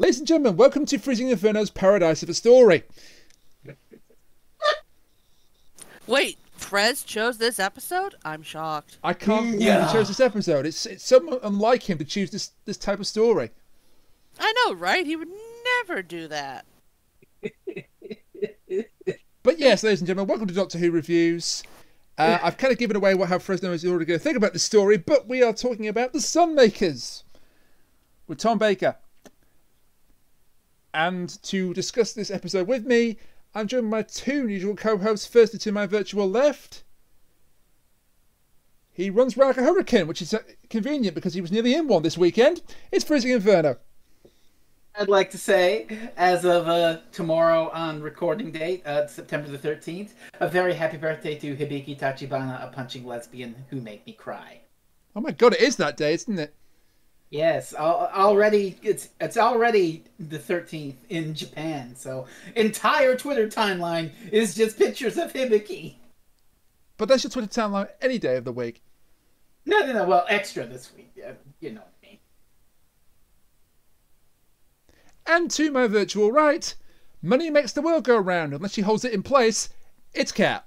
Ladies and gentlemen, welcome to Freezing Inferno's Paradise of a Story. Wait, Frez chose this episode? I'm shocked. I can't believe he chose this episode. It's so unlike him to choose this type of story. I know, right? He would never do that. But yes, ladies and gentlemen, welcome to Doctor Who Reviews. I've kind of given away how Frezno is already going to think about the story, but we are talking about the Sunmakers with Tom Baker. And to discuss this episode with me, I'm joined by my two usual co-hosts. Firstly, to my virtual left, he runs around like a hurricane, which is convenient because he was nearly in one this weekend. It's FreezingInferno. I'd like to say, as of tomorrow on recording date, September the 13th, a very happy birthday to Hibiki Tachibana, a punching lesbian who made me cry. Oh my god, it is that day, isn't it? Yes, already it's already the 13th in Japan, so entire Twitter timeline is just pictures of Hibiki. But that's your Twitter timeline any day of the week. No, well, extra this week, you know what I mean. And to my virtual right, money makes the world go round unless she holds it in place. It's Kat.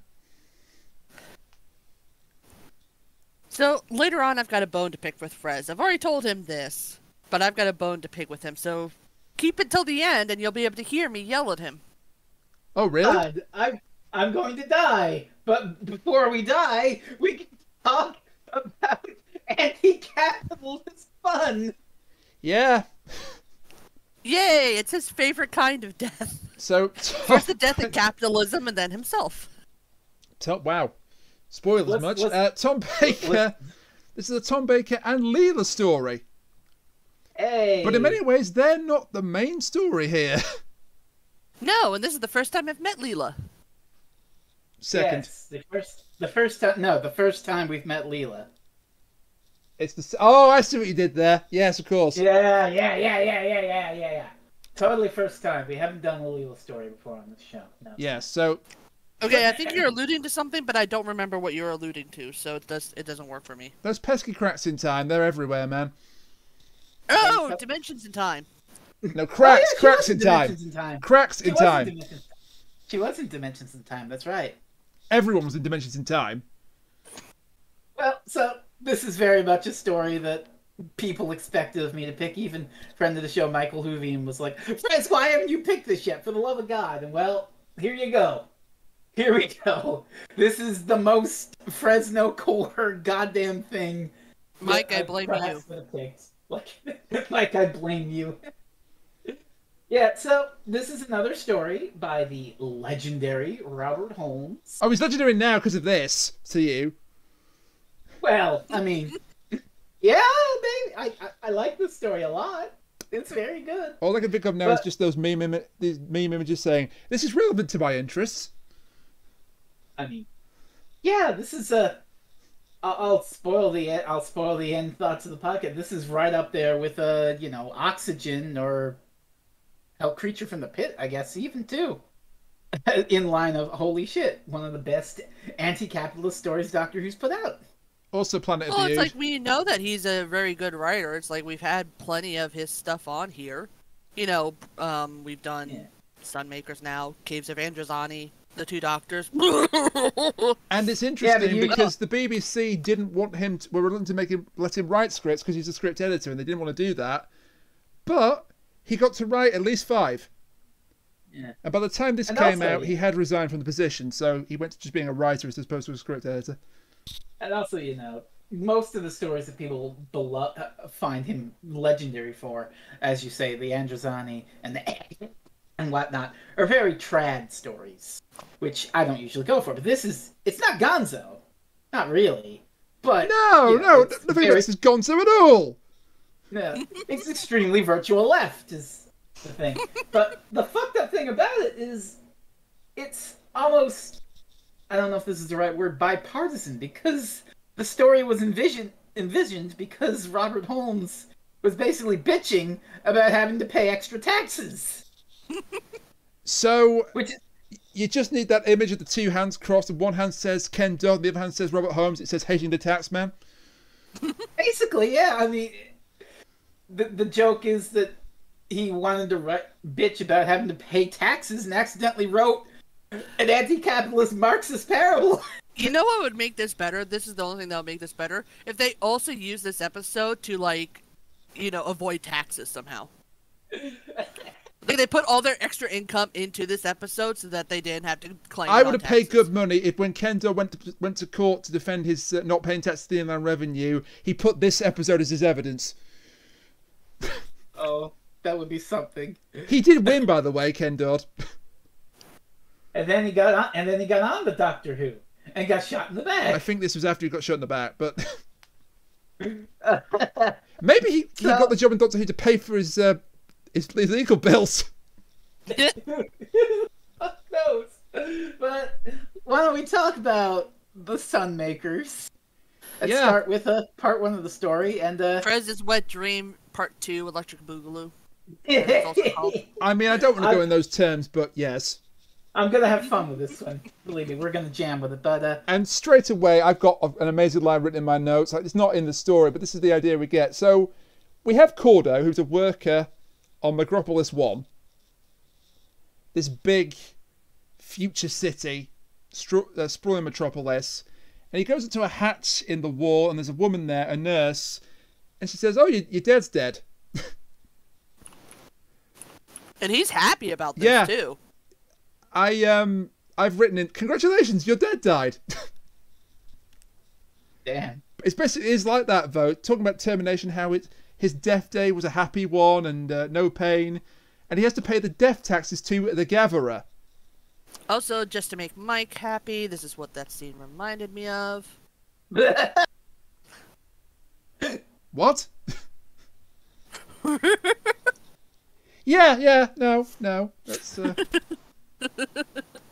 So, later on, I've got a bone to pick with Frez. I've already told him this, but I've got a bone to pick with him, so keep it till the end and you'll be able to hear me yell at him. Oh, really? God, I'm going to die, but before we die, we can talk about anti-capitalist fun. Yeah. Yay, it's his favorite kind of death. So, First the death of capitalism and then himself. Wow. Spoilers much. Tom Baker. This is a Tom Baker and Leela story. Hey. But in many ways, they're not the main story here. No, and this is the first time I've met Leela. Second. Yes, the first time we've met Leela. It's the... Oh, I see what you did there. Yes, of course. Yeah. Totally first time. We haven't done a Leela story before on this show. No. Yeah, so... Okay, I think you're alluding to something, but I don't remember what you're alluding to, so it doesn't work for me. Those pesky cracks in time, they're everywhere, man. Oh, dimensions in time. No, cracks in time. Cracks in time. She was in Dimensions in Time, that's right. Everyone was in Dimensions in Time. Well, so this is very much a story that people expected of me to pick. Even friend of the show, Michael Hoovian, was like, Frez, why haven't you picked this yet? For the love of God. And well, here you go. Here we go. This is the most Frezno core goddamn thing. Mike, I blame you. Mike, I blame you. Yeah, so this is another story by the legendary Robert Holmes. Oh, he's legendary now because of this, to you. Well, I mean, yeah, baby, I like this story a lot. It's very good. All I can think of now is just these meme images saying, this is relevant to my interests. I mean, yeah, this is I'll spoil the end thoughts of the podcast. This is right up there with Oxygen or hell, Creature from the Pit, I guess, even too. In line of holy shit, one of the best anti-capitalist stories Doctor Who's put out. Also, Planet of the Well, it's Apes. like we know that he's a very good writer. It's like we've had plenty of his stuff on here. You know, we've done Sunmakers now, Caves of Androzani, The Two Doctors. And it's interesting because the BBC didn't want him were reluctant to let him write scripts because he's a script editor and they didn't want to do that. But he got to write at least 5. Yeah. And by the time this came out, he had resigned from the position, so he went to just being a writer as opposed to a script editor. And also, most of the stories that people find him legendary for, as you say, the Androzani and and whatnot, are very trad stories, which I don't usually go for. But it's not Gonzo. Not really. But no, nothing about this is Gonzo at all. No, it's extremely virtual left is the thing. But the fucked up thing about it is it's almost, I don't know if this is the right word, bipartisan, because the story was envisioned because Robert Holmes was basically bitching about having to pay extra taxes. So you just need that image of the two hands crossed, and one hand says Ken Dodd, the other hand says Robert Holmes. It says hating the tax man. Basically, yeah. I mean, the joke is that he wanted to bitch about having to pay taxes and accidentally wrote an anti-capitalist Marxist parable. You know what would make this better? This is the only thing that would make this better. If they also use this episode to, like, you know, avoid taxes somehow. Like, they put all their extra income into this episode so that they didn't have to claim I would have taxes. paid good money if when Kendo went to court to defend his not paying tax to the inland revenue, he put this episode as his evidence. Oh, that would be something. He did win, by the way, Kendo. And then he got on the Doctor Who and got shot in the back. I think this was after he got shot in the back, but maybe he got the job in Doctor Who to pay for his legal bills. Who knows? But why don't we talk about the Sunmakers? Let's start with part 1 of the story and Frez's Wet Dream Part 2, Electric Boogaloo. I mean, I don't want to go in those terms, but yes. I'm gonna have fun with this one. Believe me, we're gonna jam with it. But and straight away, I've got an amazing line written in my notes. Like, it's not in the story, but this is the idea we get. So we have Cordo, who's a worker on Megropolis 1. This big future city, sprawling metropolis. And he goes into a hatch in the wall, and there's a woman there, a nurse. And she says, "Oh, your dad's dead." And he's happy about this, too. I've written in, "Congratulations, your dad died." Damn. It's like that, though. Talking about termination, how his death day was a happy one and no pain. And he has to pay the death taxes to the gatherer. Also, just to make Mike happy, this is what that scene reminded me of. What? Yeah, no. That's,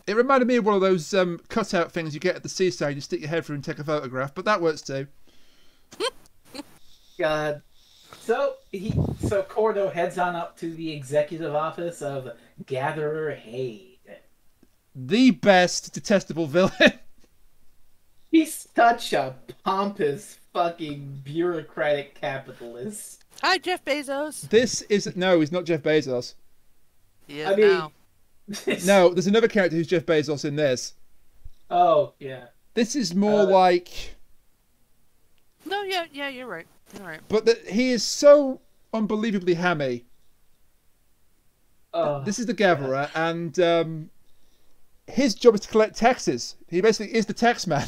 it reminded me of one of those cutout things you get at the seaside. You stick your head through and take a photograph, but that works too. God. So Cordo heads on up to the executive office of Gatherer Haid. The best detestable villain. He's such a pompous fucking bureaucratic capitalist. Hi, Jeff Bezos. No, he's not Jeff Bezos. He is now. No, there's another character who's Jeff Bezos in this. Oh, yeah. This is more like... No, yeah, you're right. You're right. But he is so unbelievably hammy. This is the gatherer, and his job is to collect taxes. He basically is the tax man.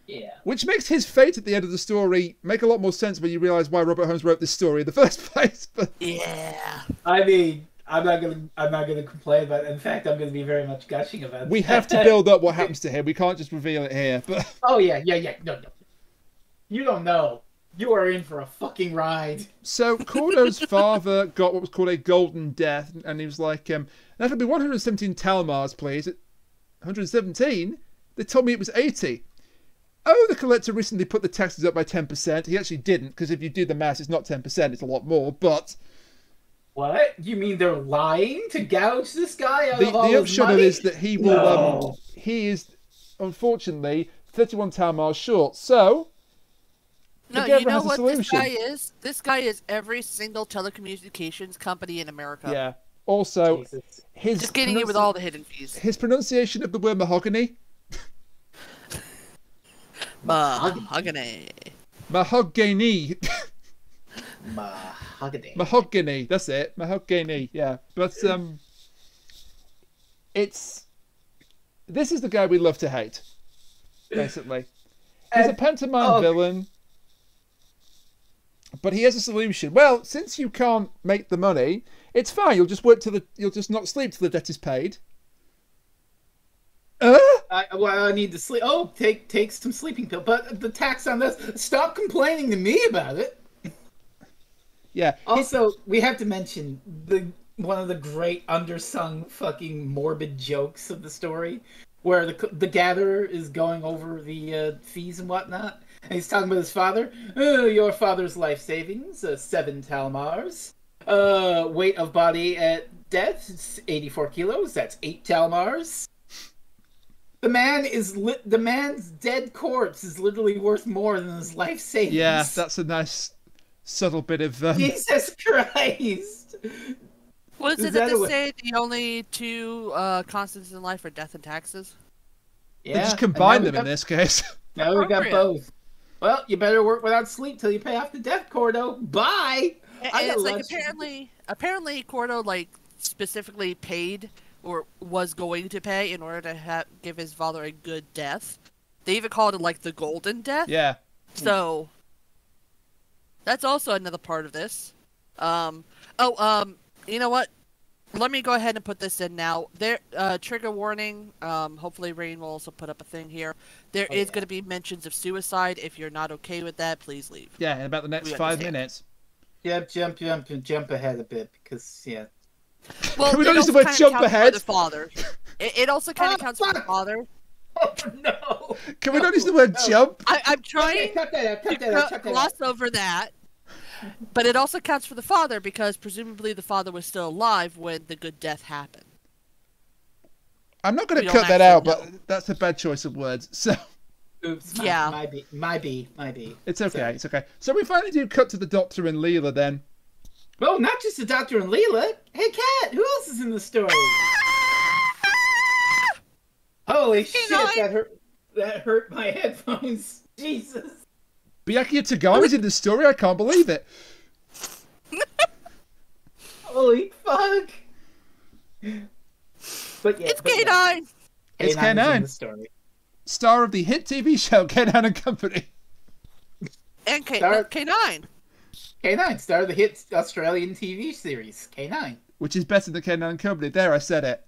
Yeah. Which makes his fate at the end of the story make a lot more sense when you realise why Robert Holmes wrote this story in the first place. But yeah. I mean, I'm not gonna complain about it. In fact, I'm gonna be very much gushing about it. We have to build up what happens to him. We can't just reveal it here. But oh yeah. No. You don't know. You are in for a fucking ride. So Cordo's father got what was called a golden death, and he was like, "That'll be 117 Talmars, please." 117? They told me it was 80. Oh, the collector recently put the taxes up by 10%. He actually didn't, because if you do the maths, it's not 10%, it's a lot more, but... What? You mean they're lying to gouge this guy out of all the his upshot money? of it is that he will... No. He is, unfortunately, 31 Talmars short, so... No, you know what this guy is? This guy is every single telecommunications company in America. Yeah. Also, Jesus. Just getting it with all the hidden fees. His pronunciation of the word mahogany... Mahogany. Mahogany. Mahogany. Mahogany. That's it. Mahogany. Yeah. But this is the guy we love to hate. Basically, he's a pantomime villain, but he has a solution. Well, since you can't make the money, it's fine. You'll just not sleep till the debt is paid. I need to sleep. Oh, take some sleeping pill. But the tax on this. Stop complaining to me about it. Yeah. Also, we have to mention one of the great undersung fucking morbid jokes of the story, where the gatherer is going over the fees and whatnot, and he's talking about his father. Oh, your father's life savings, 7 Talmars. Weight of body at death, 84 kilos. That's 8 Talmars. The man's dead corpse is literally worth more than his life savings. Yeah, that's a nice subtle bit of... Jesus Christ! Was it that they say the only two constants in life are death and taxes? Yeah, they just combine them in this case. Now we got both. Well, you better work without sleep till you pay off the death, Cordo. Bye! And it's like apparently Cordo like specifically paid or was going to pay in order to give his father a good death. They even called it like the golden death. Yeah. So that's also another part of this. You know what? Let me go ahead and put this in now. There, trigger warning. Hopefully Rain will also put up a thing here. There is going to be mentions of suicide. If you're not okay with that, please leave. Yeah, in about the next 5 minutes. Yep, jump ahead a bit because Well, we don't use the word jump ahead. The father. It also kind of counts for the father. Oh no! Can we not use the word jump? I'm trying to gloss over that. But it also counts for the father because presumably the father was still alive when the good death happened. I'm not going to cut that out, but that's a bad choice of words. So, oops, yeah, might be. It's okay, it's okay. So we finally do cut to the Doctor and Leela then. Oh, not just the Doctor and Leela. Hey, Kat, who else is in the story? Holy shit, that hurt my headphones. Jesus. Byakuya Tagami's in the story? I can't believe it. Holy fuck. But yeah, it's K9. It's K9. In the story. Star of the hit TV show K9 and Company. And K9. K9, star of the hit Australian TV series K9. Which is better than K9 and Company. There, I said it.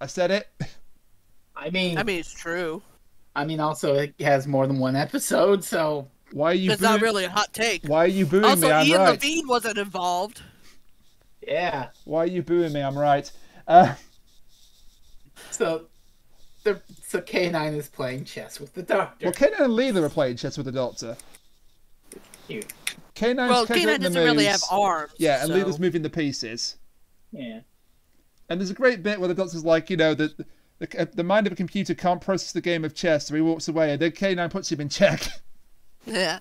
I mean, it's true. I mean, also it has more than one episode, so why are you? That's not really a hot take. Why are you booing me? Also, I'm Ian right. Levine wasn't involved. Yeah. Why are you booing me? I'm right. So K9 is playing chess with the Doctor. Well, K9 and Leela are playing chess with the Doctor. Cute. K9 doesn't really have arms. Yeah, and Leela's moving the pieces. Yeah. And there's a great bit where the Doctor's like, the mind of a computer can't process the game of chess, so he walks away, and then K9 puts him in check. Yeah.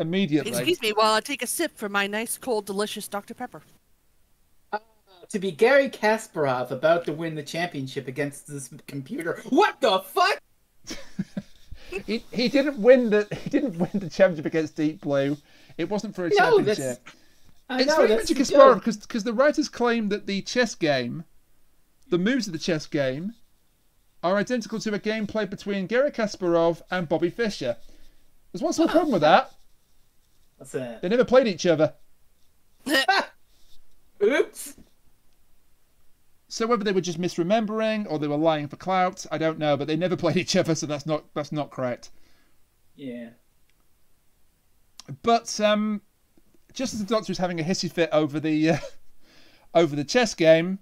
Immediately. Excuse me while I take a sip from my nice, cold, delicious Dr. Pepper. To be Gary Kasparov about to win the championship against this computer. What the fuck? he didn't win the championship against Deep Blue. It wasn't for a championship. It's very much a Kasparov because the writers claim that the chess game, the moves of the chess game, are identical to a game played between Gary Kasparov and Bobby Fischer. There's one small problem with that. What's that? They never played each other. Oops. So whether they were just misremembering or they were lying for clout, I don't know. But they never played each other, so that's not correct. Yeah. But just as the Doctor is having a hissy fit over the chess game,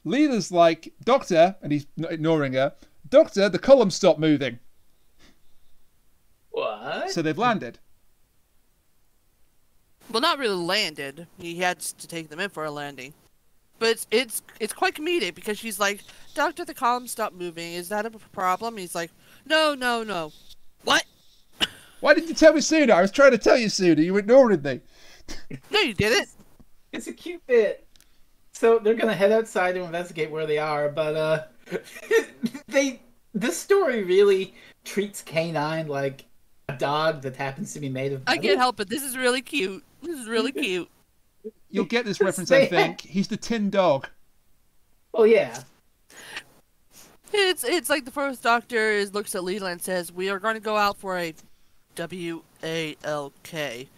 Leela's like, Doctor, and he's not ignoring her. Doctor, the columns stopped moving. What? So they've landed. Well, not really landed. He had to take them in for a landing. But it's quite comedic because she's like, Doctor, the columns stopped moving. Is that a problem? He's like, no. What? Why didn't you tell me sooner? I was trying to tell you sooner. You ignored me. No, you didn't. It's a cute bit. So they're gonna head outside to investigate where they are, but this story really treats K9 like a dog that happens to be made of metal. I can't help it. This is really cute. You'll get this reference, I think. He's the tin dog. Oh yeah. It's like the first Doctor looks at Leela and says, "We are going to go out for a WALK,"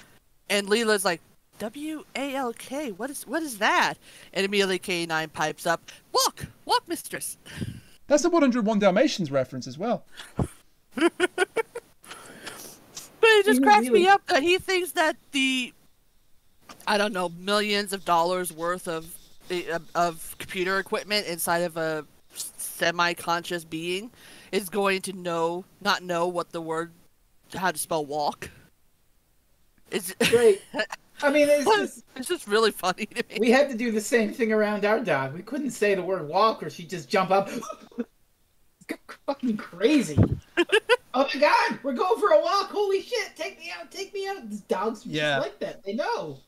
and Leela's like, "WALK? What is that?" And immediately K9 pipes up, "Walk, mistress." That's a 101 Dalmatians reference as well. But it just cracks me up that he thinks that the, I don't know, millions of dollars worth of computer equipment inside of a semi-conscious being is going to not know what the word, how to spell walk. It's great. I mean, it's just really funny to me. We had to do the same thing around our dog. We couldn't say the word walk or she'd just jump up. It's fucking crazy. Oh my god, we're going for a walk. Holy shit, take me out. These dogs are just like that. They know.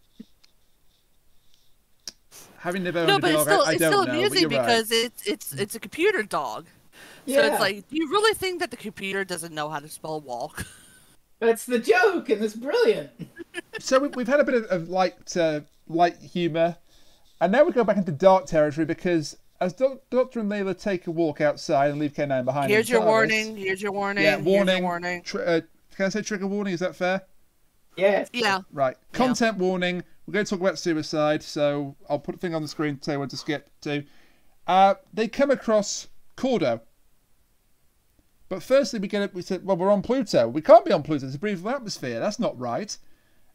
Having never owned No, a but dog, I it's don't still know. amusing But you're right. because it's a computer dog. So it's like, do you really think that the computer doesn't know how to spell walk? That's the joke, and it's brilliant. So we've had a bit of light humour, and now we go back into dark territory because as Doctor and Layla take a walk outside and leave K9 behind. Here's your warning. Here's your warning. Yeah, warning. Here's your warning. Can I say trigger warning? Is that fair? Yes. Yeah. Right. Content warning. We're going to talk about suicide, so I'll put a thing on the screen to tell you when to skip to. They come across Cordo. But firstly, we said, well, we're on Pluto. We can't be on Pluto. It's a breathable atmosphere. That's not right.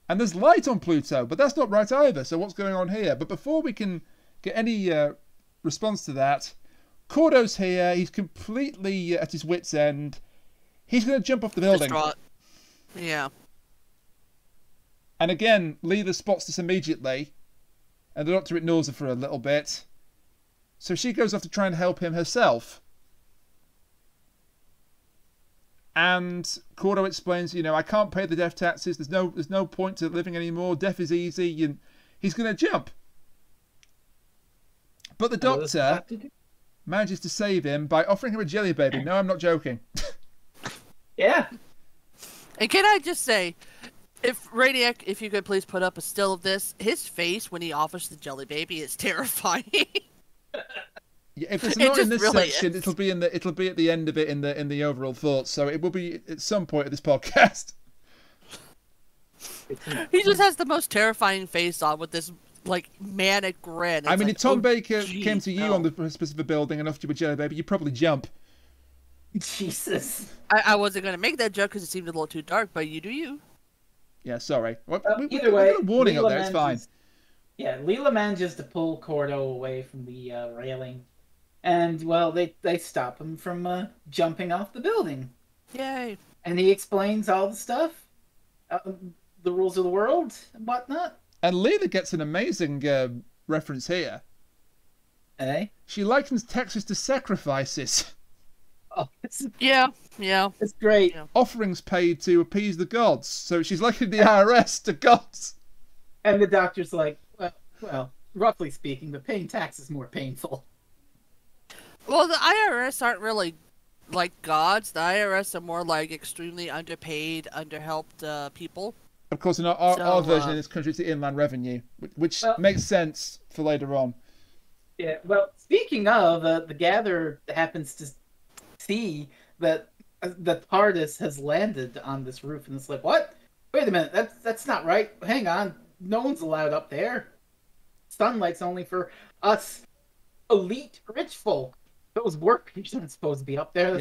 And there's light on Pluto, but that's not right either. So what's going on here? But before we can get any response to that, Cordo's here. He's completely at his wit's end. He's going to jump off the building. Distraught. Yeah. And again, Leela spots this immediately. And the Doctor ignores her for a little bit. So she goes off to try and help him herself. And Cordo explains, I can't pay the death taxes. There's no point to living anymore. Death is easy, and he's going to jump. But the Doctor manages to save him by offering him a jelly baby. No, I'm not joking. Yeah. And can I just say, if Radiac, if you could please put up a still of this, his face when he offers the jelly baby is terrifying. Yeah, if it's not in this really section, it'll be at the end of it in the overall thoughts. So it will be at some point of this podcast. He just has the most terrifying face on with this manic grin. I mean, like, if Tom Baker came to you on the specific building and offered you a jelly baby, you'd probably jump. Jesus. I wasn't gonna make that joke because it seemed a little too dark, but you do you. Yeah, sorry. Either way, we got a warning up there. It's fine. Yeah, Leela manages to pull Cordo away from the railing. And, well, they stop him from jumping off the building. Yay. And he explains all the stuff, the rules of the world and whatnot. And Leela gets an amazing reference here. Eh? She likens Texas to sacrifices. Oh, yeah. It's great. Yeah. Offerings paid to appease the gods. So she's likening the IRS to gods. And the Doctor's like, well, roughly speaking, but paying tax is more painful. Well, the IRS aren't really like gods. The IRS are more like extremely underpaid, underhelped people. Of course, in our version in this country, it's the Inland Revenue, which makes sense for later on. Yeah, well, speaking of, the Gatherer happens to see that the TARDIS has landed on this roof, and it's like, what? Wait a minute, that's not right. Hang on, no one's allowed up there. Sunlight's only for us elite rich folk. Those work peeps aren't supposed to be up there.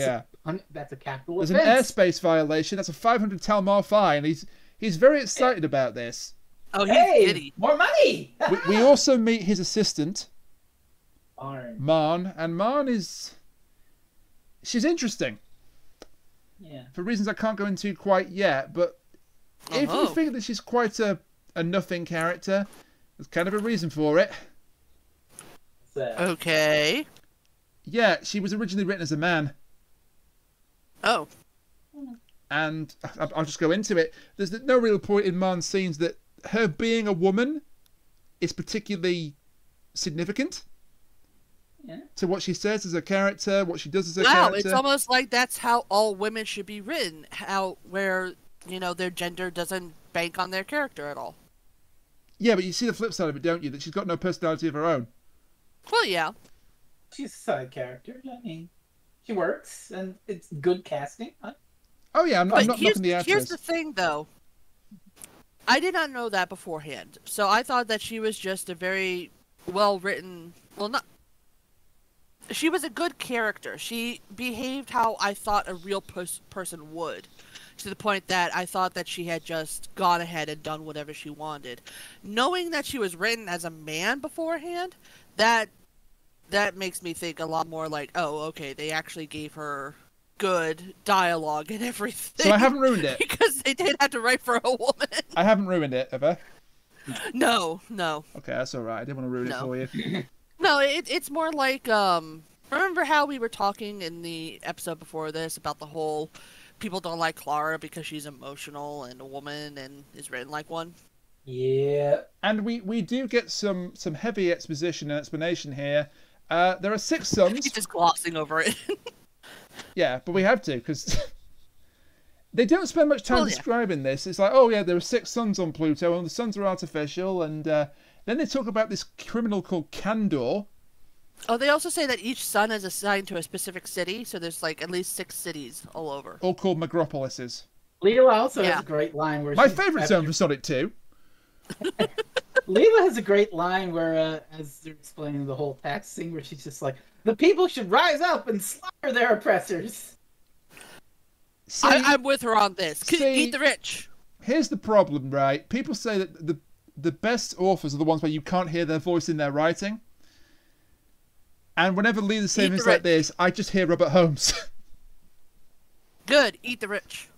That's a capital offense. There's an airspace violation. That's a 500 Talmar fine. He's very excited about this. Oh, he's giddy. More money! we also meet his assistant, Marn. And Marn she's interesting. Yeah. For reasons I can't go into quite yet, but if you think that she's quite a nothing character, there's kind of a reason for it. Okay. Yeah, she was originally written as a man. Oh. And I'll just go into it. There's no real point in Marn's scenes that her being a woman is particularly significant to what she says as a character, what she does as a character. Wow, it's almost like that's how all women should be written. Where their gender doesn't bank on their character at all. Yeah, but you see the flip side of it, don't you? That she's got no personality of her own. Well, yeah. She's a side character. I mean, she works, and it's good casting. Huh? Oh yeah, I'm not knocking the actress. Here's the thing, though. I did not know that beforehand, so I thought that she was just a very well-written. Well, not. She was a good character. She behaved how I thought a real person would, to the point that I thought that she had just gone ahead and done whatever she wanted. Knowing that she was written as a man beforehand, that makes me think a lot more like, oh, okay, they actually gave her good dialogue and everything. So I haven't ruined it. Because they did have to write for a woman. I haven't ruined it, have I? No. Okay, that's alright. I didn't want to ruin it for you. No, it's more like, remember how we were talking in the episode before this about the whole people don't like Clara because she's emotional and a woman and is written like one? Yeah. And we do get some heavy exposition and explanation here. There are 6 suns. He's just glossing over it. Yeah, but we have to, because they don't spend much time describing this. It's like, oh yeah, there are 6 suns on Pluto, and the suns are artificial, and then they talk about this criminal called Candor. Oh, they also say that each sun is assigned to a specific city, so there's like at least 6 cities all over. All called Megropolises. Leela also has a great line where my favourite zone for Sonic 2. Leela has a great line where, as they're explaining the whole tax thing, where she's just like, the people should rise up and slaughter their oppressors. See, I'm with her on this. Eat the rich. Here's the problem, right? People say that the best authors are the ones where you can't hear their voice in their writing. And whenever Leela's saying things like this, I just hear Robert Holmes. Good. Eat the rich.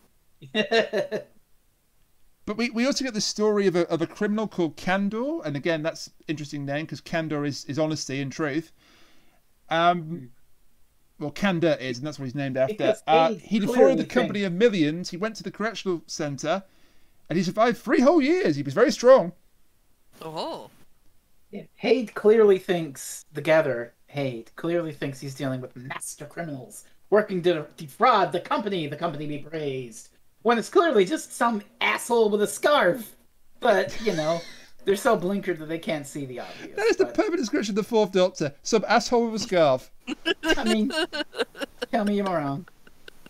But we also get the story of a criminal called Candor, and again, that's an interesting name because Candor is honesty and truth. Well, Candor is, and that's what he's named after. He defrauded the company of millions. He went to the correctional centre, and he survived 3 whole years. He was very strong. Oh. Yeah, Haid clearly thinks, the Gatherer, Haid, clearly thinks he's dealing with master criminals, working to defraud the company be praised. When it's clearly just some asshole with a scarf. But, you know, they're so blinkered that they can't see the obvious. That is the perfect description of the 4th Doctor. Some asshole with a scarf. I mean, tell me you're wrong.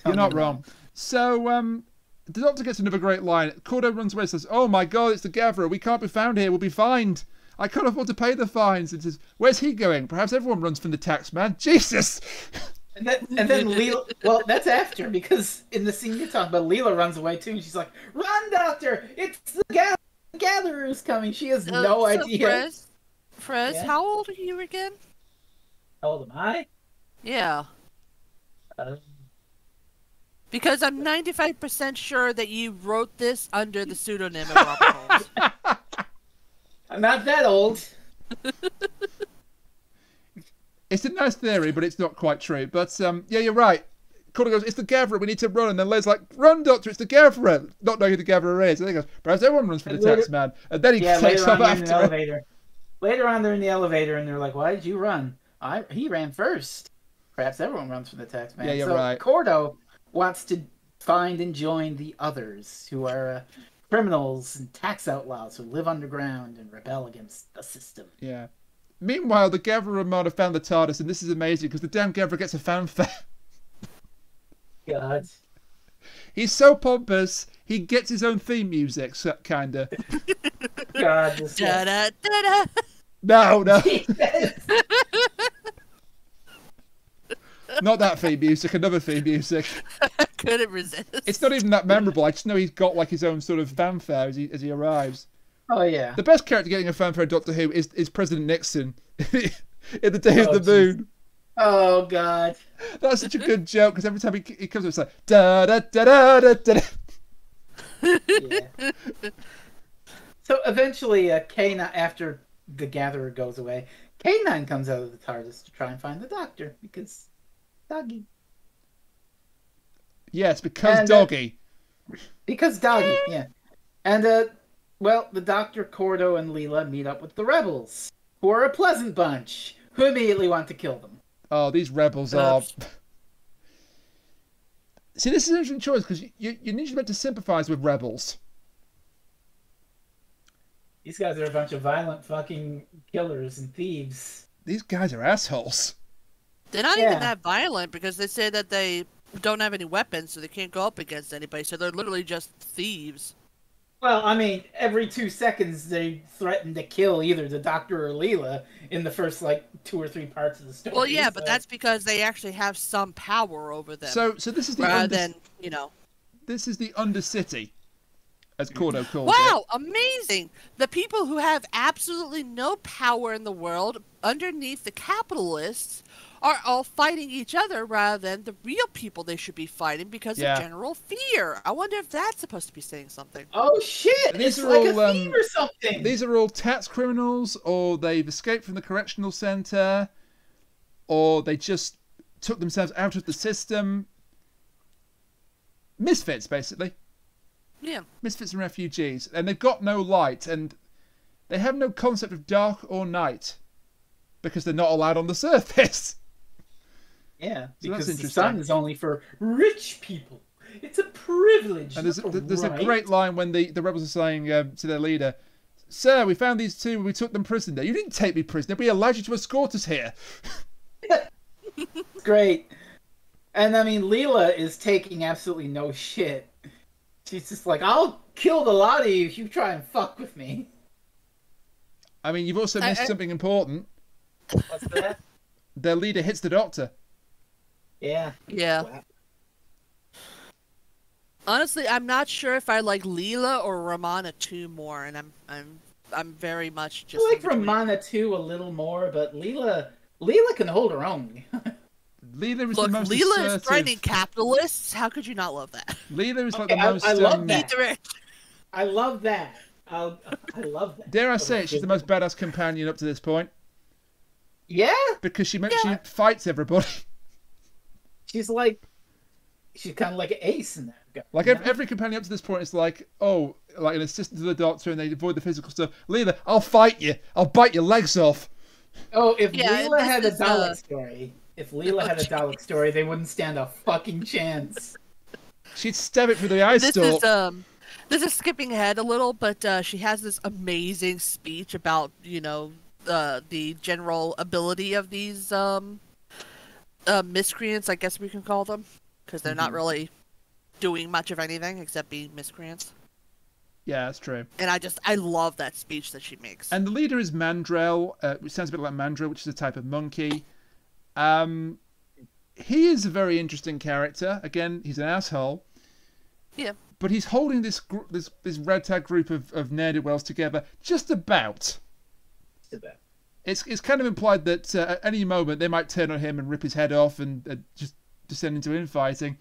You're not wrong. So, the Doctor gets another great line. Cordo runs away and says, oh my god, it's the Gatherer. We can't be found here. We'll be fined. I can't afford to pay the fines. And says, where's he going? Perhaps everyone runs from the tax man. Jesus! And then Leela, well, that's after, because in the scene you're talking about, Leela runs away too, and she's like, run, Doctor! It's the Gatherer who's coming! She has no idea. Frez, how old are you again? How old am I? Yeah. Because I'm 95% sure that you wrote this under the pseudonym of Robert Holmes. I'm not that old. It's a nice theory, but it's not quite true. But, yeah, you're right. Cordo goes, it's the Gatherer, we need to run. And then Leia's like, run, Doctor, it's the Gatherer. Not knowing who the Gatherer is. And then he goes, perhaps everyone runs for the tax man. And then he takes off after him. Later on, they're in the elevator, and they're like, why did you run? He ran first. Perhaps everyone runs from the tax man. Yeah, you're right. Cordo wants to find and join the others, who are criminals and tax outlaws who live underground and rebel against the system. Yeah. Meanwhile, the Gatherer might have found the TARDIS, and this is amazing because the damn Gatherer gets a fanfare. God. He's so pompous, he gets his own theme music, kinda. God. Da-da-da-da. No. Not that theme music, another theme music. I couldn't resist. It's not even that memorable. I just know he's got like his own sort of fanfare as he arrives. Oh, yeah. The best character getting a fanfare in Doctor Who is President Nixon in The Day of the Moon. Oh, God. That's such a good joke because every time he comes up, it's like da da da da da da. Yeah. So eventually, K9, after the Gatherer goes away, K9 comes out of the TARDIS to try and find the Doctor because Doggy. Yes, because Doggy. Because Doggy, yeah. And well, the Doctor, Cordo, and Leela meet up with the rebels, who are a pleasant bunch, who immediately want to kill them. Oh, these rebels are... See, this is an interesting choice, because you're usually meant to sympathise with rebels. These guys are a bunch of violent fucking killers and thieves. These guys are assholes. They're not even that violent, because they say that they don't have any weapons, so they can't go up against anybody, so they're literally just thieves. Well, I mean, every 2 seconds they threaten to kill either the Doctor or Leela in the first, 2 or 3 parts of the story. Well, yeah, but that's because they actually have some power over them. So this is the rather than, you know. This is the Undercity, as Cordo calls it. Wow, amazing! The people who have absolutely no power in the world underneath the capitalists are all fighting each other rather than the real people they should be fighting because of general fear. I wonder if that's supposed to be saying something. Oh shit! It's like a theme or something. These are all tax criminals, or they've escaped from the correctional centre, or they just took themselves out of the system. Misfits, basically. Yeah. Misfits and refugees. And they've got no light. And they have no concept of dark or night. Because they're not allowed on the surface. Yeah, So because that's the sun interesting. is only for rich people. It's a privilege. And there's a great line when the rebels are saying to their leader, "Sir, we found these two and we took them prisoner. You didn't take me prisoner. We allowed you to escort us here." It's great. And I mean, Leela is taking absolutely no shit. She's just like, I'll kill the lot of you if you try and fuck with me. I mean, you've also missed something important. What's that? Their leader hits the doctor. Yeah. Yeah. Wow. Honestly, I'm not sure if I like Leela or Ramana 2 more, and I'm very much just. I like Ramana 2 a little more, but Leela can hold her own. Leela is Look, the most Leela assertive. is threatening capitalists. How could you not love that? Leela is like Okay, the most. I love that. Eat the rich. I love that. I love that. Dare I say it? She's the most badass companion up to this point Yeah. because she fights everybody. She's kind of like an ace in that. Like every companion up to this point is like, oh, like an assistant to the doctor, and they avoid the physical stuff. Leela, I'll fight you. I'll bite your legs off. Oh, if Yeah, Leela had a this is, Dalek story, they wouldn't stand a fucking chance. She'd stab it through the eye stalk. This is skipping ahead a little, but she has this amazing speech about the general ability of these miscreants, I guess we can call them, because they're not really doing much of anything except being miscreants. Yeah, that's true. And I love that speech that she makes. And the leader is Mandrel, which sounds a bit like Mandrill, which is a type of monkey. He is a very interesting character. Again, he's an asshole. Yeah. But he's holding this ragtag group of ne'er-do-wells together just about. It's kind of implied that at any moment they might turn on him and rip his head off and just descend into infighting.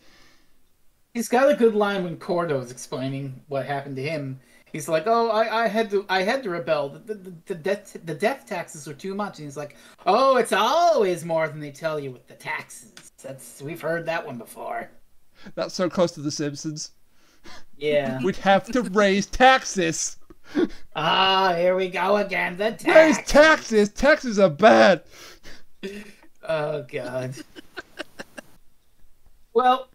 He's got a good line when Cordo's explaining what happened to him. He's like, "Oh, I had to rebel. The death taxes are too much." And he's like, "Oh, it's always more than they tell you with the taxes. We've heard that one before." That's so close to The Simpsons. Yeah. We'd have to raise taxes. Here we go again. The tax. Raise taxes. Taxes are bad. Oh God. Well,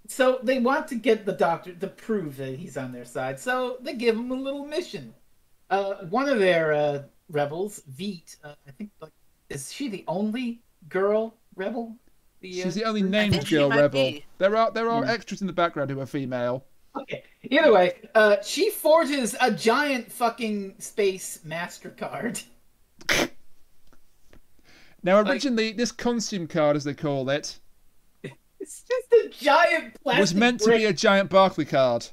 so they want to get the doctor to prove that he's on their side, so they give him a little mission. One of their rebels, Veet, I think, is she the only girl rebel? She's the only named girl rebel. There are extras in the background who are female. Okay. Either way, she forges a giant fucking space MasterCard. Now, originally, this consume card, as they call it, it's just a giant plastic was meant to be a giant Barclay card.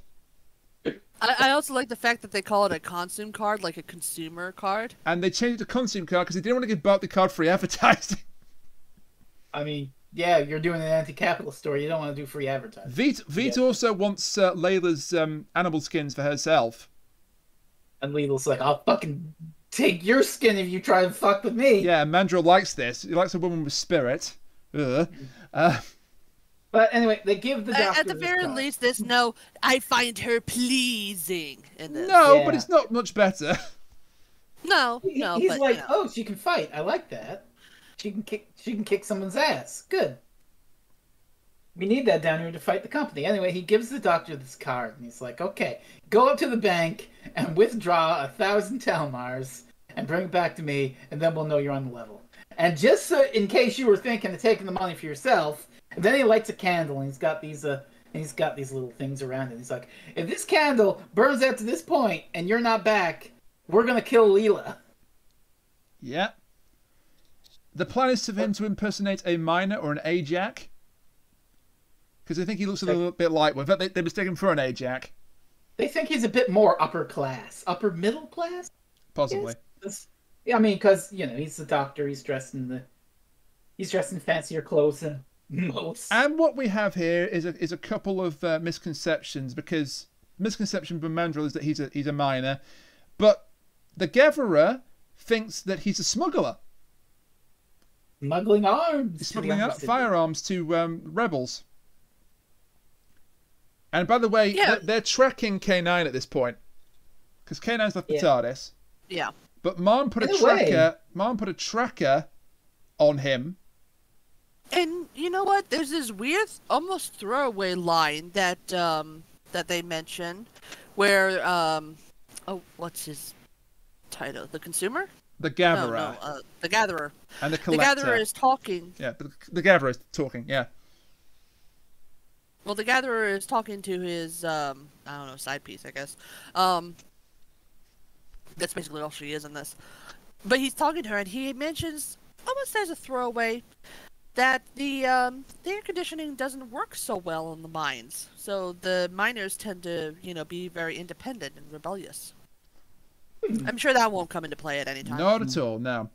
I also like the fact that they call it a consume card, like a consumer card. And they changed it to consume card because they didn't want to give Barclay card free advertising. I mean, yeah, you're doing an anti-capitalist story. You don't want to do free advertising. Veet also wants Layla's animal skins for herself. And Leela's like, I'll fucking take your skin if you try and fuck with me. Yeah, Mandrill likes this. He likes a woman with spirit. But anyway, they give the doctor at the very card. least, there's no, I find her pleasing in this. No, but it's not much better. No, He's but, like, oh, she can fight. I like that. She can kick someone's ass. Good. We need that down here to fight the company. Anyway, he gives the doctor this card, and he's like, okay, go up to the bank and withdraw 1,000 Telmars and bring it back to me, and then we'll know you're on the level. And just so, in case you were thinking of taking the money for yourself, and then he lights a candle, and he's got these little things around it. He's like, if this candle burns out to this point and you're not back, we're gonna kill Leela. Yeah. The plan is for him to impersonate a miner or an Ajax. Because I think he looks a little bit like one. In fact, they mistake him for an Ajax. They think he's a bit more upper class. Upper middle class? Possibly. Yes. Yeah, I mean, because, he's the doctor. He's dressed in fancier clothes than most. And what we have here is a couple of misconceptions. Because misconception from Mandrill is that he's a miner. But the Gatherer thinks that he's a smuggler. Smuggling arms. Smuggling firearms to rebels. And by the way, Yeah. they're tracking K9 at this point. Because K9's left the TARDIS. Yeah. But Mom put a tracker on him. And you know what? There's this weird, almost throwaway line that that they mention, where what's his title? The Consumer? The Gatherer. No, the Gatherer. And the Collector. The Gatherer is talking. Yeah, the Gatherer is talking. Yeah. Well, the Gatherer is talking to his I don't know, side piece, I guess. That's basically all she is in this. But he's talking to her, and he mentions, almost as a throwaway, that the air conditioning doesn't work so well in the mines. So the miners tend to, be very independent and rebellious. I'm sure that won't come into play at any time. Not at all, no.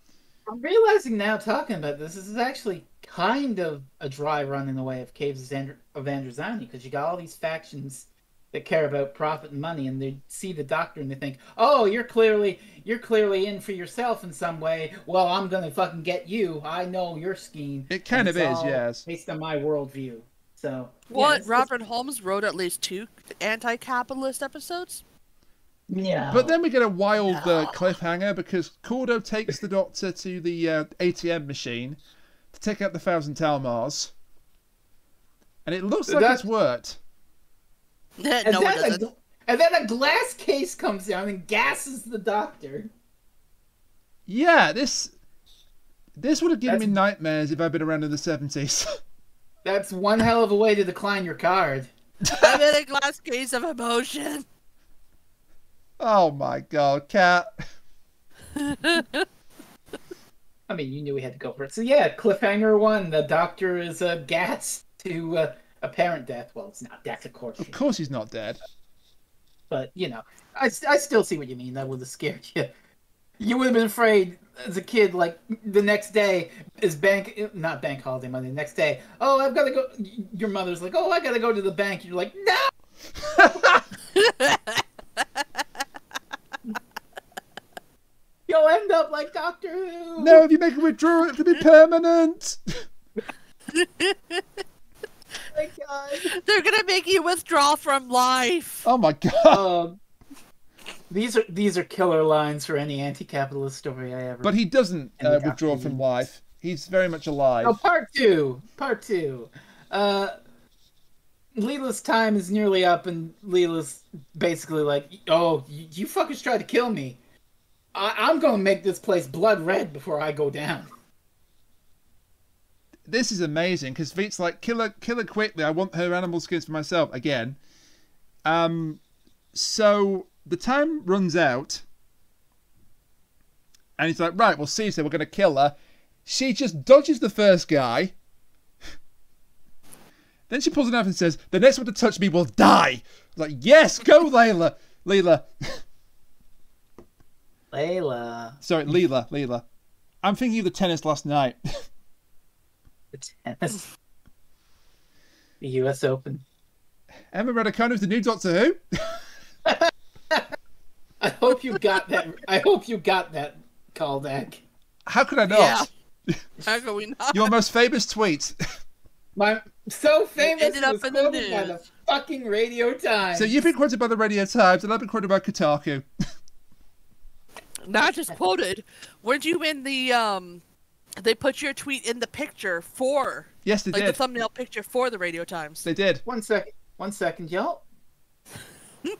I'm realizing now, talking about this is actually kind of a dry run in the way of Caves of Androzani, because you got all these factions that care about profit and money, and they see the Doctor and they think, oh, you're clearly in for yourself in some way. Well, I'm gonna fucking get you. I know your scheme. It kind of is, yes. Based on my worldview. So Robert Holmes wrote at least 2 anti-capitalist episodes. Yeah. But then we get a wild cliffhanger, because Cordo takes the Doctor to the ATM machine to take out the 1,000 Talmars. And it looks like it's worked. No, it doesn't. And then a glass case comes down and gasses the Doctor. Yeah, this would have given me nightmares if I'd been around in the 70s. That's one hell of a way to decline your card. I'm in a glass case of emotion. Oh my god, Cat. I mean, you knew we had to go for it. So yeah, cliffhanger 1. The Doctor is gassed to apparent death. Well, it's not death, of course. Of course he's not dead. But, I still see what you mean. That would have scared you. You would have been afraid as a kid, like, the next day is not bank holiday Monday, the next day. Oh, I've got to go. Your mother's like, oh, I got to go to the bank. You're like, no! You'll end up like Doctor Who. No, if you make a withdrawal, it to be permanent. My God. They're gonna make you withdraw from life. Oh my god. These are killer lines for any anti-capitalist story I ever. But he doesn't withdraw from life. He's very much alive. Oh, part two. Leela's time is nearly up, and Leela's basically like, "Oh, you fuckers tried to kill me. I'm gonna make this place blood red before I go down." This is amazing, because Veet's like, kill her quickly. I want her animal skins for myself again. So the time runs out, and he's like, right, well, Caesar, we're going to kill her. She just dodges the first guy. Then she pulls a knife and says, the next one to touch me will die. Like, yes, go, Leela. Sorry, Leela. I'm thinking of the tennis last night. The tennis. The US Open. Emma Raducanu's the new Doctor Who. I hope you got that callback. How could I not? Yeah. How could we not? Your most famous tweet. My so famous ended up was in the quoted by news. the fucking Radio Times. So you've been quoted by the Radio Times, and I've been quoted by Kotaku. Not just quoted. Weren't you in the They put your tweet in the picture for. Yes, they did. The thumbnail picture for the Radio Times. They did. One second, y'all. We're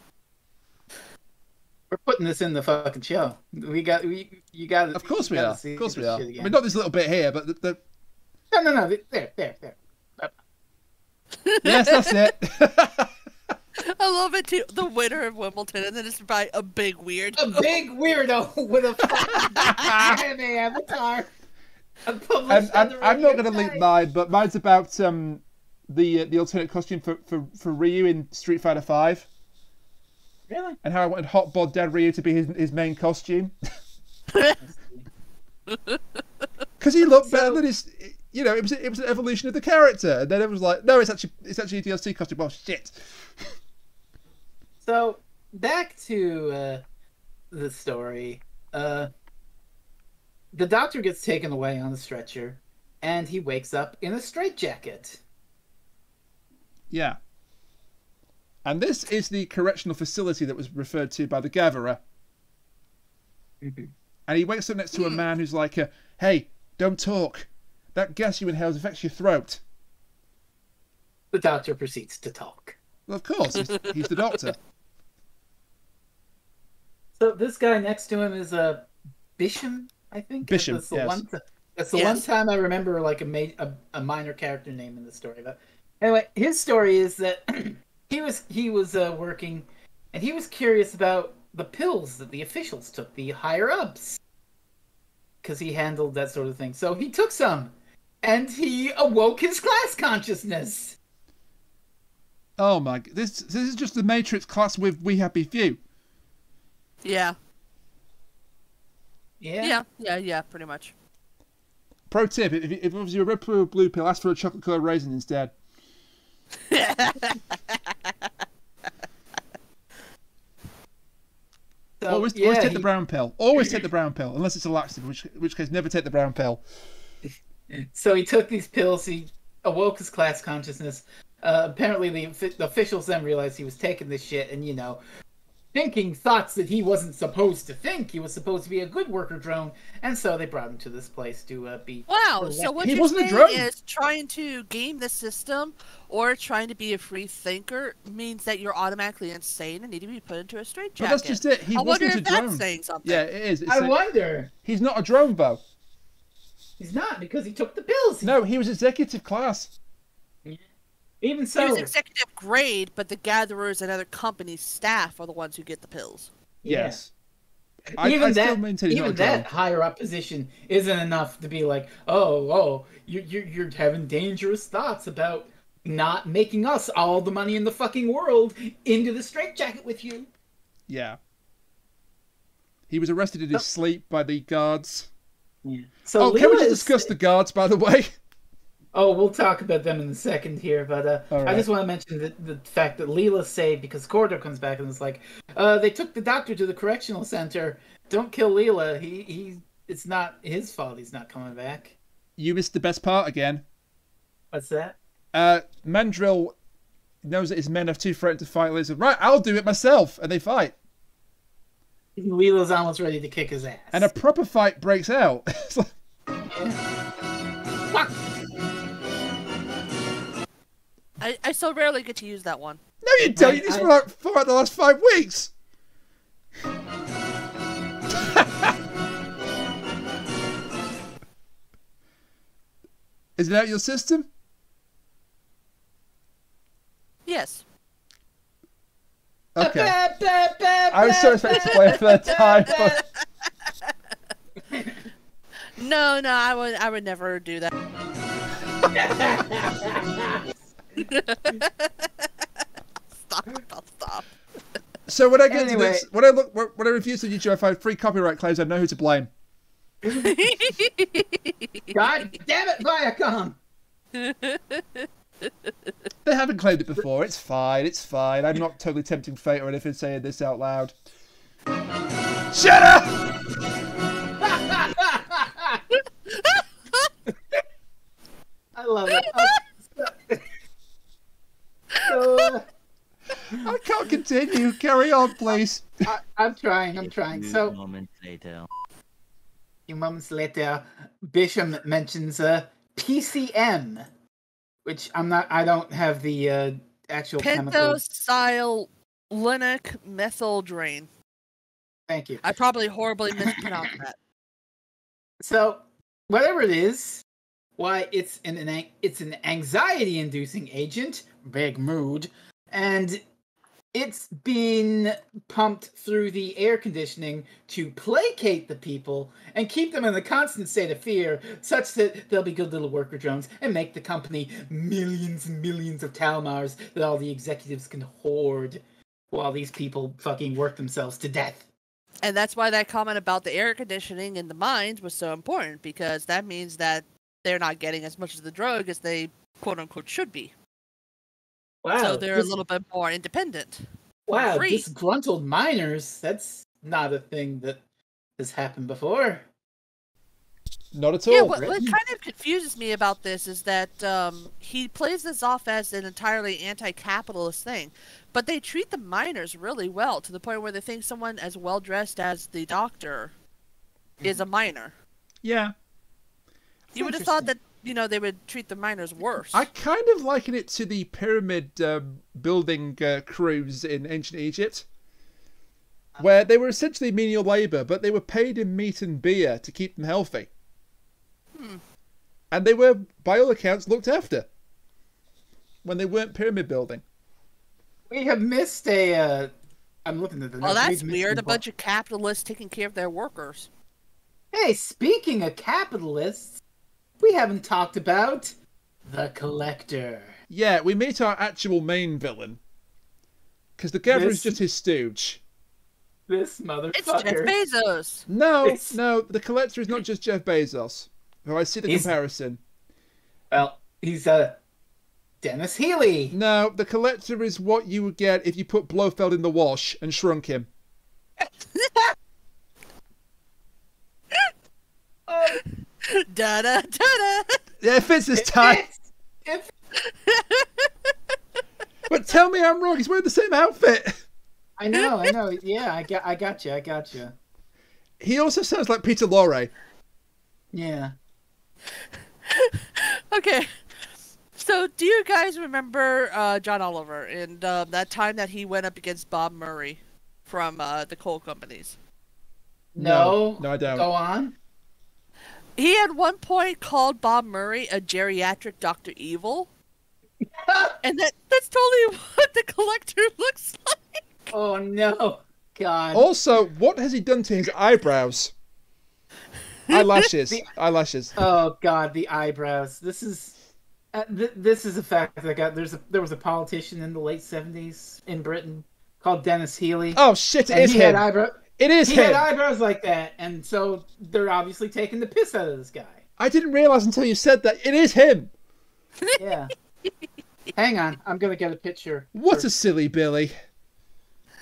putting this in the fucking show. You got it. Of course we are. Of course we are. I mean, not this little bit here, but the... No. There. Yes, that's it. I love it too. The winner of Wimbledon, and then it's by a big weird. A big weirdo with a fucking anime avatar. I'm not going to link mine, but mine's about the alternate costume for Ryu in Street Fighter V. Really? And how I wanted Hot Bod Dad Ryu to be his main costume. Because he looked better than his... it was an evolution of the character. And then it was like, no, it's actually a DLC costume. Well, shit. So, back to the story. The Doctor gets taken away on a stretcher, and he wakes up in a straitjacket. Yeah. And this is the correctional facility that was referred to by the gatherer. Mm-hmm. And he wakes up next to a man who's like, hey, don't talk. That gas you inhale affects your throat. The doctor proceeds to talk. Well, of course, he's the doctor. So this guy next to him is a Bisham, I think. Bisham, That's the yes. one time I remember like a minor character name in the story. But anyway, his story is that he was working, and he was curious about the pills that the officials took, the higher ups, because he handled that sort of thing. So he took some, and he awoke his class consciousness. Oh my! This is just the Matrix class with We Happy Few. Yeah. Yeah. Yeah, pretty much. Pro tip: if it was your red pill or blue pill, ask for a chocolate coloured raisin instead. So, always take the brown pill. Always take the brown pill, unless it's a laxative, in which case never take the brown pill. So he took these pills. He awoke his class consciousness. Apparently, the officials then realized he was taking this shit, and thinking thoughts that he wasn't supposed to think. He was supposed to be a good worker drone, and so they brought him to this place to be. Wow. So what He you're wasn't a saying drone. is trying to game the system or trying to be a free thinker means that you're automatically insane and need to be put into a straitjacket. But that's just it. He I wonder wasn't a if drone. that's saying something. Yeah, it is. I wonder. He's not a drone, though. He's not, because he took the pills. No, he was executive class. Even He so. was executive grade, but the gatherers and other company staff are the ones who get the pills. Yes. Even I still maintain he's not a drone. that higher up position isn't enough to be like, oh, you're having dangerous thoughts about not making us all the money in the fucking world into the straitjacket with you. Yeah. He was arrested in his sleep by the guards. Yeah. So can we just discuss the guards, by the way? Oh, we'll talk about them in a second here, but right. I just want to mention the fact that Leela's saved because Cordo comes back and is like, they took the doctor to the correctional center. Don't kill Leela. It's not his fault he's not coming back. You missed the best part again. What's that? Mandrill knows that his men are too frightened to fight Liz. Right, I'll do it myself. And they fight. Leela's almost ready to kick his ass. And a proper fight breaks out. It's like... Fuck! I so rarely get to use that one. No, you don't. You used for like the last 5 weeks. Is it out your system? Yes. Okay. I was so expecting to play it for that time. But... No, I would never do that. Stop. So when I get to this, when I review some YouTube, I find 3 copyright claims. I know who to blame. God damn it, Viacom! They haven't claimed it before. It's fine. It's fine. I'm not totally tempting fate or anything saying this out loud. Shut up! I love it. So, I can't continue. Carry on, please. I'm trying. So, few moments later, Bisham mentions PCM, which I don't have the actual chemical. Pentosylenic methyldrain. Thank you. I probably horribly mispronounced that. So, whatever it is, why it's an anxiety-inducing agent, big mood, and it's been pumped through the air conditioning to placate the people and keep them in a constant state of fear, such that they'll be good little worker drones and make the company millions and millions of Talmars that all the executives can hoard while these people fucking work themselves to death. And that's why that comment about the air conditioning in the mines was so important, because that means that they're not getting as much of the drug as they quote-unquote should be. Wow. So they're a little bit more independent. Wow, Free. disgruntled miners, that's not a thing that has happened before. Not at all. Yeah, what kind of confuses me about this is that he plays this off as an entirely anti-capitalist thing, but they treat the miners really well to the point where they think someone as well-dressed as the doctor is a miner. Yeah. You would have thought that, you know, they would treat the miners worse. I kind of liken it to the pyramid building crews in ancient Egypt, where they were essentially menial labour, but they were paid in meat and beer to keep them healthy. And they were, by all accounts, looked after when they weren't pyramid building. We have missed a... I'm looking at the... Well, that's weird. A bunch of capitalists taking care of their workers. Hey, speaking of capitalists, we haven't talked about the Collector. Yeah, we meet our actual main villain. Because the Gatherer is just his stooge. This motherfucker. It's Jeff Bezos. No, the Collector is not just Jeff Bezos. Oh, I see the comparison. Well, he's Dennis Healy. No, the Collector is what you would get if you put Blofeld in the wash and shrunk him. Da da da da. Yeah, it fits this time. But tell me I'm wrong. He's wearing the same outfit. I know. Yeah, I got you. He also sounds like Peter Lorre. Yeah. Okay. So, do you guys remember John Oliver and that time that he went up against Bob Murray from the coal companies? No, I don't. Go on. He at one point called Bob Murray a geriatric Dr. Evil. And that's totally what the Collector looks like. Oh, no. God. Also, what has he done to his eyebrows? Eyelashes. Eyelashes. Oh, God, the eyebrows. This is a fact that there was a politician in the late 70s in Britain called Dennis Healy. Oh, shit, it is him. It is him. He had eyebrows like that, and so they're obviously taking the piss out of this guy. I didn't realize until you said that. It is him. Yeah. Hang on, I'm gonna get a picture. What a silly Billy.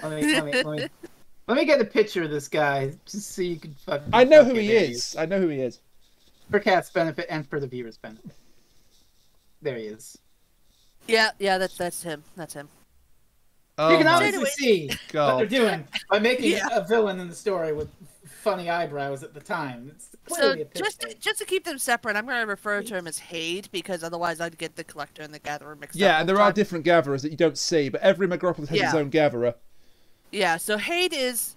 Let me get a picture of this guy, just so you can fucking... I know who he is. I know who he is. For Cat's benefit and for the viewer's benefit. There he is. Yeah, that's him. That's him. You can obviously see God. what they're doing by making a villain in the story with funny eyebrows at the time. It's clearly just to keep them separate, I'm going to refer to him as Hade, because otherwise I'd get the Collector and the Gatherer mixed up. Yeah, and there are different Gatherers that you don't see, but every Megaropolis has its own Gatherer. Yeah, so Hade is,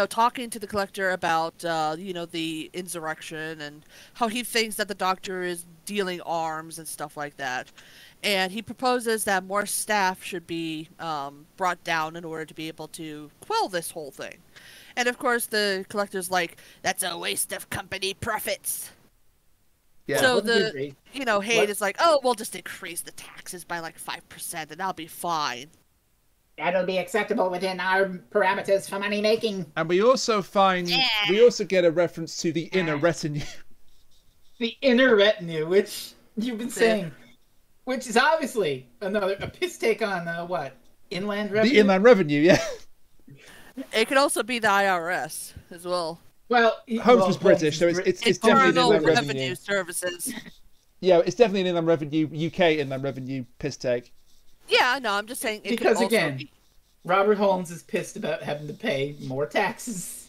talking to the Collector about, the insurrection and how he thinks that the Doctor is dealing arms and stuff like that. And he proposes that more staff should be brought down in order to be able to quell this whole thing. And of course, the Collector's like, that's a waste of company profits. Yeah. So Hade is like, oh, we'll just increase the taxes by like 5% and I'll be fine. That'll be acceptable within our parameters for money making. And we also we also get a reference to the inner retinue. The inner retinue, which you've been saying. Which is obviously a piss take on what? Inland revenue? The inland revenue, yeah. It could also be the IRS as well. Well, Holmes was British, so it's definitely an inland revenue services. Yeah, it's definitely an inland revenue, UK inland revenue piss take. Yeah, no, I'm just saying it because could also again, Robert Holmes is pissed about having to pay more taxes.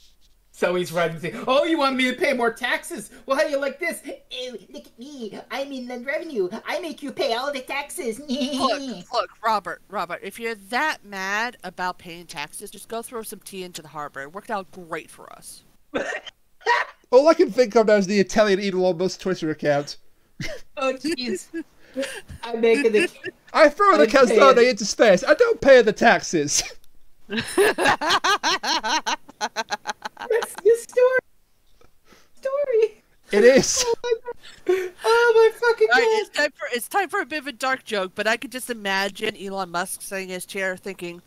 So he's writing saying, oh, you want me to pay more taxes? Well, how do you like this? Ew, look at me. I'm inland revenue. I make you pay all the taxes. Look, Robert, if you're that mad about paying taxes, just go throw some tea into the harbor. It worked out great for us. All I can think of now is the Italian Elon Musk Twitter account. Oh, jeez. I'm making it. I throw the calzone into space. I don't pay the taxes. That's the story. It is. Oh my fucking God. It's time for a bit of a dark joke, but I could just imagine Elon Musk sitting in his chair thinking,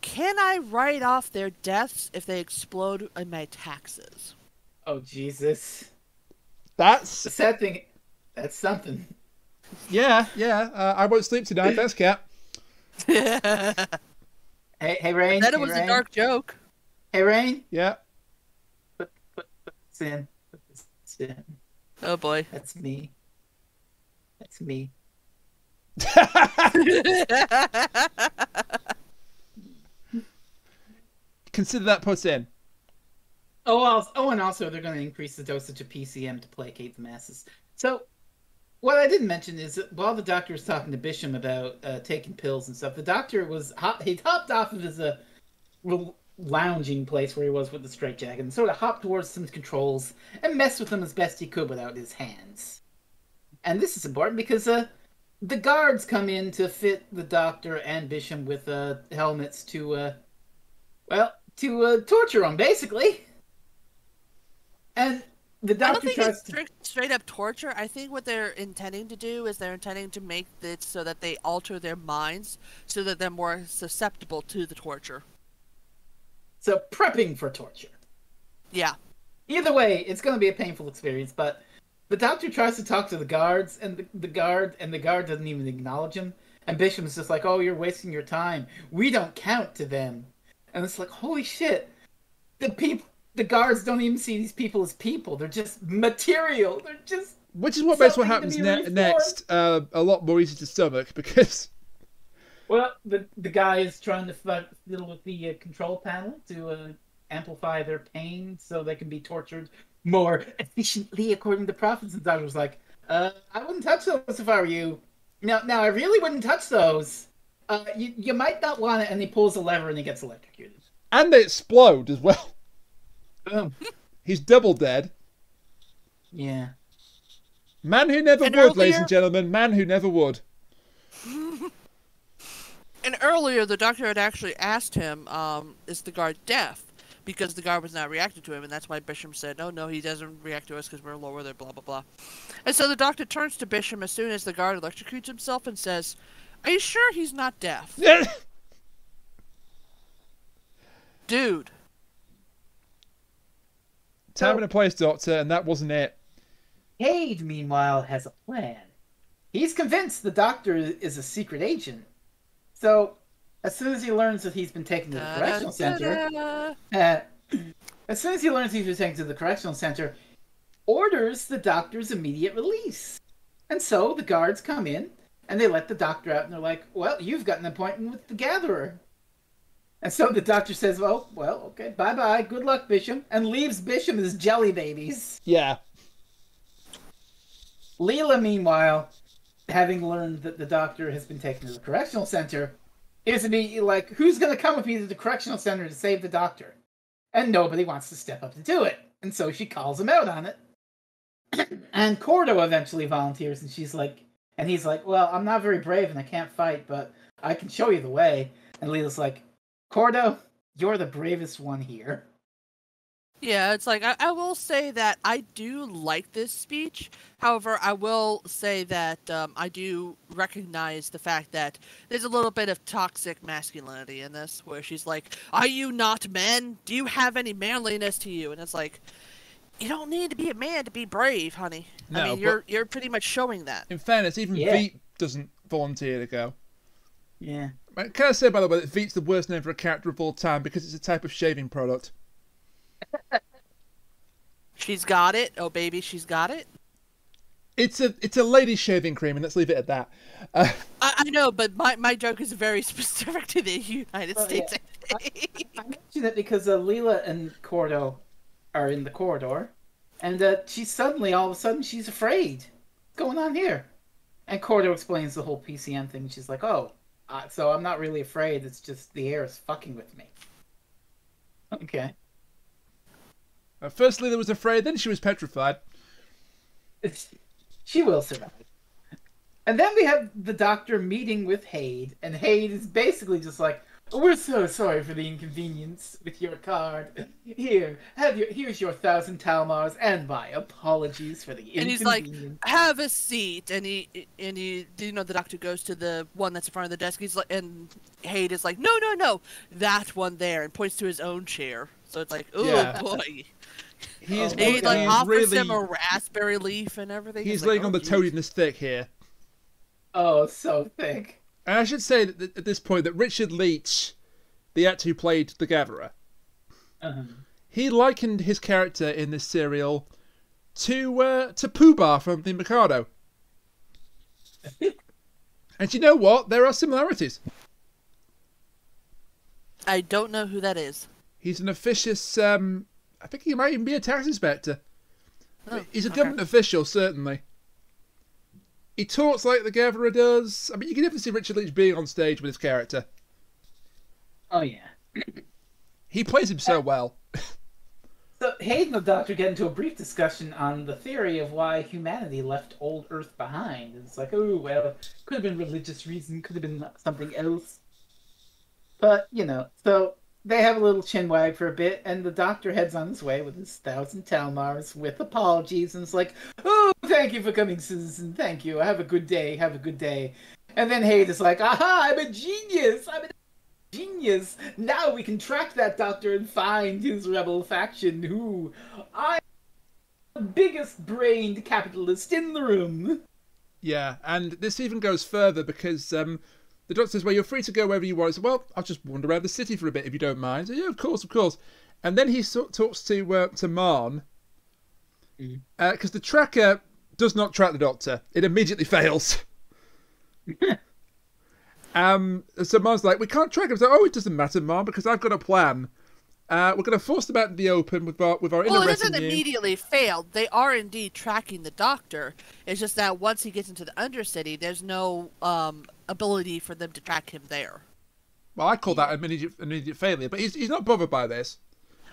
can I write off their deaths if they explode in my taxes? Oh, Jesus. That's the sad thing. That's something. Yeah. I won't sleep tonight. Thanks, Cat. Hey, Rain. That was a dark joke. Hey, Rain. Yeah. Put this in. Oh boy. That's me. That's me. Consider that put in. And also they're going to increase the dosage of PCM to placate the masses. So, what I didn't mention is that while the doctor was talking to Bisham about taking pills and stuff, the doctor he hopped off of his lounging place where he was with the straitjacket and sort of hopped towards some controls and messed with them as best he could without his hands. And this is important because the guards come in to fit the doctor and Bisham with helmets to torture him, basically. And the doctor I don't think tries it's straight up torture. I think what they're intending to do is they're intending to make it so that they alter their minds so that they're more susceptible to the torture. So prepping for torture. Yeah. Either way, it's going to be a painful experience, but the doctor tries to talk to the guards, and the guard doesn't even acknowledge him. And Bisham's just like, "Oh, you're wasting your time. We don't count to them." And it's like, holy shit. The guards don't even see these people as people. They're just material. They're just... Which is what makes what happens next a lot more easy to stomach, because... Well, the guy is trying to fiddle with the control panel to amplify their pain so they can be tortured more efficiently, according to prophets. And the doctor was like, I wouldn't touch those if I were you. Now, I really wouldn't touch those. You might not want it. And he pulls a lever and he gets electrocuted. And they explode as well. Boom. He's double dead. Yeah. Man who never would, ladies and gentlemen. Man who never would. And earlier, the doctor had actually asked him, is the guard deaf? Because the guard was not reacting to him, and that's why Bisham said, no, he doesn't react to us because we're lower than blah, blah, blah. And so the doctor turns to Bisham as soon as the guard electrocutes himself and says, "Are you sure he's not deaf?" Dude. Time and a place, Doctor, and that wasn't it. Cade, meanwhile, has a plan. He's convinced the doctor is a secret agent. So, as soon as he learns that he's been taken to the correctional center, orders the doctor's immediate release. And so the guards come in, and they let the doctor out, and they're like, "Well, you've got an appointment with the Gatherer." And so the doctor says, well, okay, bye-bye, good luck, Bisham, and leaves Bisham as jelly babies. Yeah. Leela, meanwhile, having learned that the doctor has been taken to the correctional center, is to be like, who's going to come with me to the correctional center to save the doctor? And nobody wants to step up to do it. And so she calls him out on it. And Cordo eventually volunteers, and he's like, well, I'm not very brave and I can't fight, but I can show you the way. And Leela's like, Cordo, you're the bravest one here. Yeah, it's like, I will say that I do like this speech. However, I will say that I do recognize the fact that there's a little bit of toxic masculinity in this, where she's like, "Are you not men? Do you have any manliness to you?" And it's like, you don't need to be a man to be brave, honey. No, I mean, you're pretty much showing that. In fairness, even Veet doesn't volunteer to go. Yeah. Can I say, by the way, that Veet's the worst name for a character of all time because it's a type of shaving product. She's got it. Oh, baby, she's got it. It's a lady shaving cream, and let's leave it at that. I know, but my joke is very specific to the United States. Yeah. I mentioned it because Leela and Cordo are in the corridor, and she's suddenly, all of a sudden, she's afraid. What's going on here? And Cordo explains the whole PCM thing. She's like, oh, so I'm not really afraid. It's just the air is fucking with me. Okay. First, Leela was afraid, then she was petrified. She will survive. And then we have the doctor meeting with Hade, and Hade is basically just like, "We're so sorry for the inconvenience with your card. Here's your 1,000 Talmars, and my apologies for the inconvenience." And he's like, "Have a seat." And he, the doctor goes to the one that's in front of the desk. He's like, and Hade is like, "No, that one there," and points to his own chair. So it's like, oh boy. He offers him a raspberry leaf and everything. He's laying on the toadiness thick here. Oh, so thick. And I should say that at this point that Richard Leach, the actor who played the Gatherer, he likened his character in this serial to Pooh-bah from the Mikado. And you know what? There are similarities. I don't know who that is. He's an officious, I think he might even be a tax inspector. Oh, He's a government official, certainly. He talks like the Gatherer does. I mean, you can definitely see Richard Leach being on stage with his character. Oh, yeah. He plays him so well. So Hayden and the Doctor get into a brief discussion on the theory of why humanity left old Earth behind. It's like, oh, well, could have been religious reason, could have been something else. But, you know, so they have a little chinwag for a bit, and the Doctor heads on his way with his 1,000 Talmars with apologies, and it's like, oh, thank you for coming, citizen, thank you, have a good day, have a good day. And then Hayden is like, aha, I'm a genius, I'm a genius. Now we can track that Doctor and find his rebel faction who I'm the biggest brained capitalist in the room. Yeah, and this even goes further because the Doctor says, well, you're free to go wherever you want. He says, well, I'll just wander around the city for a bit if you don't mind. So, yeah, of course, of course. And then he talks to Marn because the tracker does not track the Doctor. It immediately fails. So Marn's like, we can't track him. So, oh, it doesn't matter, Marn, because I've got a plan. We're going to force them out in the open with our inner retinue. Well, it doesn't immediately fail. They are indeed tracking the Doctor. It's just that once he gets into the Undercity, there's no ability for them to track him there. Well, I call that an immediate failure, but he's not bothered by this.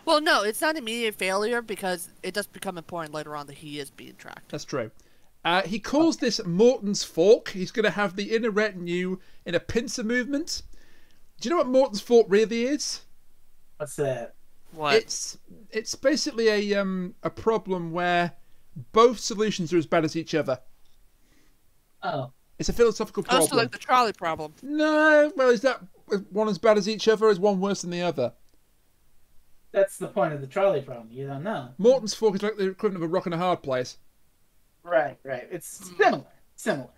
Well, no, it's not immediate failure because it does become important later on that he is being tracked. That's true. He calls this Morton's Fork. He's going to have the inner retinue in a pincer movement. Do you know what Morton's Fork really is? What's that? What? It's basically a problem where both solutions are as bad as each other. Oh. It's a philosophical problem. Also like the trolley problem. No, well, is that one as bad as each other, or is one worse than the other? That's the point of the trolley problem. You don't know. Morton's Fork is like the equivalent of a rock and a hard place. Right. It's similar.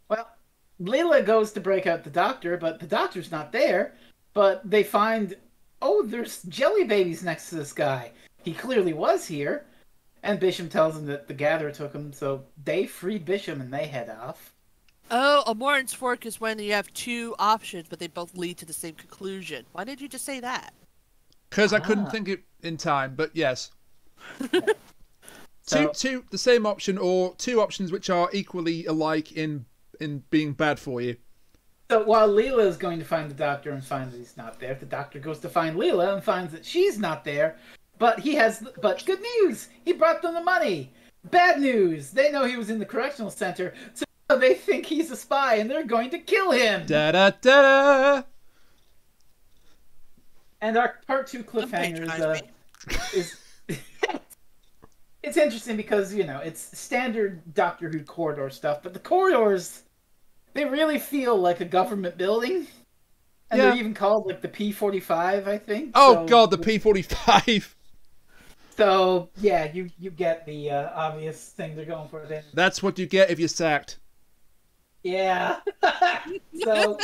Well, Leela goes to break out the Doctor, but the Doctor's not there. But they find, oh, there's jelly babies next to this guy. He clearly was here. And Bisham tells him that the Gatherer took him, so they free Bisham and they head off. Oh, a Morton's Fork is when you have two options, but they both lead to the same conclusion. Why did you just say that? Because I couldn't think it in time, but yes. So, two, the same option, or two options which are equally alike in being bad for you. So while Leela is going to find the Doctor and finds that he's not there, the Doctor goes to find Leela and finds that she's not there. But good news! He brought them the money! Bad news! They know he was in the correctional center, so they think he's a spy and they're going to kill him! Da-da-da-da! And our part 2 cliffhanger is it's interesting because, you know, it's standard Doctor Who corridor stuff, but the corridors, they really feel like a government building. And they're even called, like, the P-45, I think. Oh, God, the P-45! So, yeah, you get the obvious thing they're going for there. That's what you get if you're sacked. Yeah. So,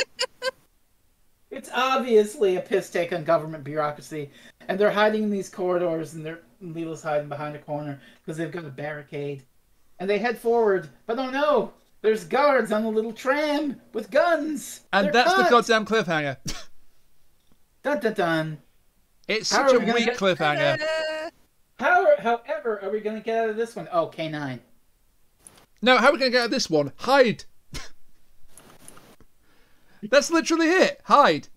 it's obviously a piss take on government bureaucracy. And they're hiding in these corridors, and Leela's hiding behind a corner because they've got a barricade. And they head forward, but oh no! There's guards on the little tram with guns! And They're that's cut! the goddamn cliffhanger. Dun dun dun. It's such a weak cliffhanger. However, are we going to get out of this one? Oh, K9. No, how are we going to get out of this one? Hide! That's literally it. Hide.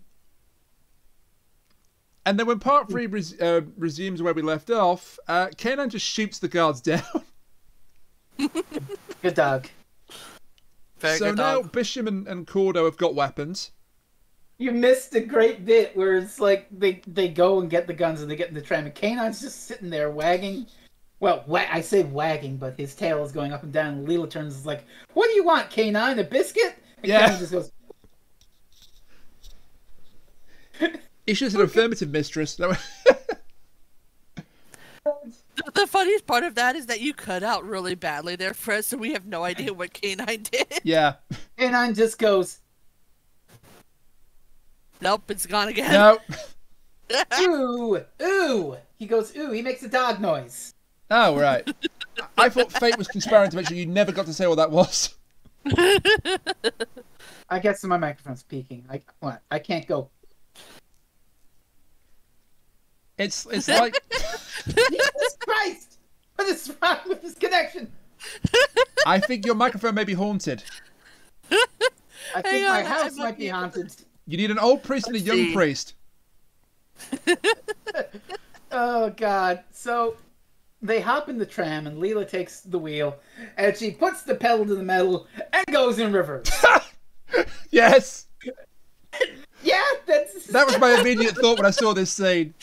And then when part 3 resumes where we left off, K9 just shoots the guards down. Good dog. So now Bisham and Cordo have got weapons. You missed a great bit where it's like they go and get the guns and they get in the tram and K9's just sitting there wagging. Well, I say wagging, but his tail is going up and down. And Leela turns and is like, "What do you want, K9? A biscuit?" And K9 just goes. He should have an affirmative mistress. The funniest part of that is that you cut out really badly there, Fred, so we have no idea what K9 did. Yeah. K9 just goes. Nope, it's gone again. No. Ooh, ooh. He goes, ooh. He makes a dog noise. Oh, right. I thought fate was conspiring to make sure you never got to say what that was. I guess my microphone's peaking. I can't go. It's like... Jesus Christ! What is wrong with this connection? I think your microphone may be haunted. I think my house might be haunted. You need an old priest and a young priest. Oh, God. So, they hop in the tram, and Leela takes the wheel, and she puts the pedal to the metal, and goes in reverse. Yes! Yeah, That was my immediate thought when I saw this scene.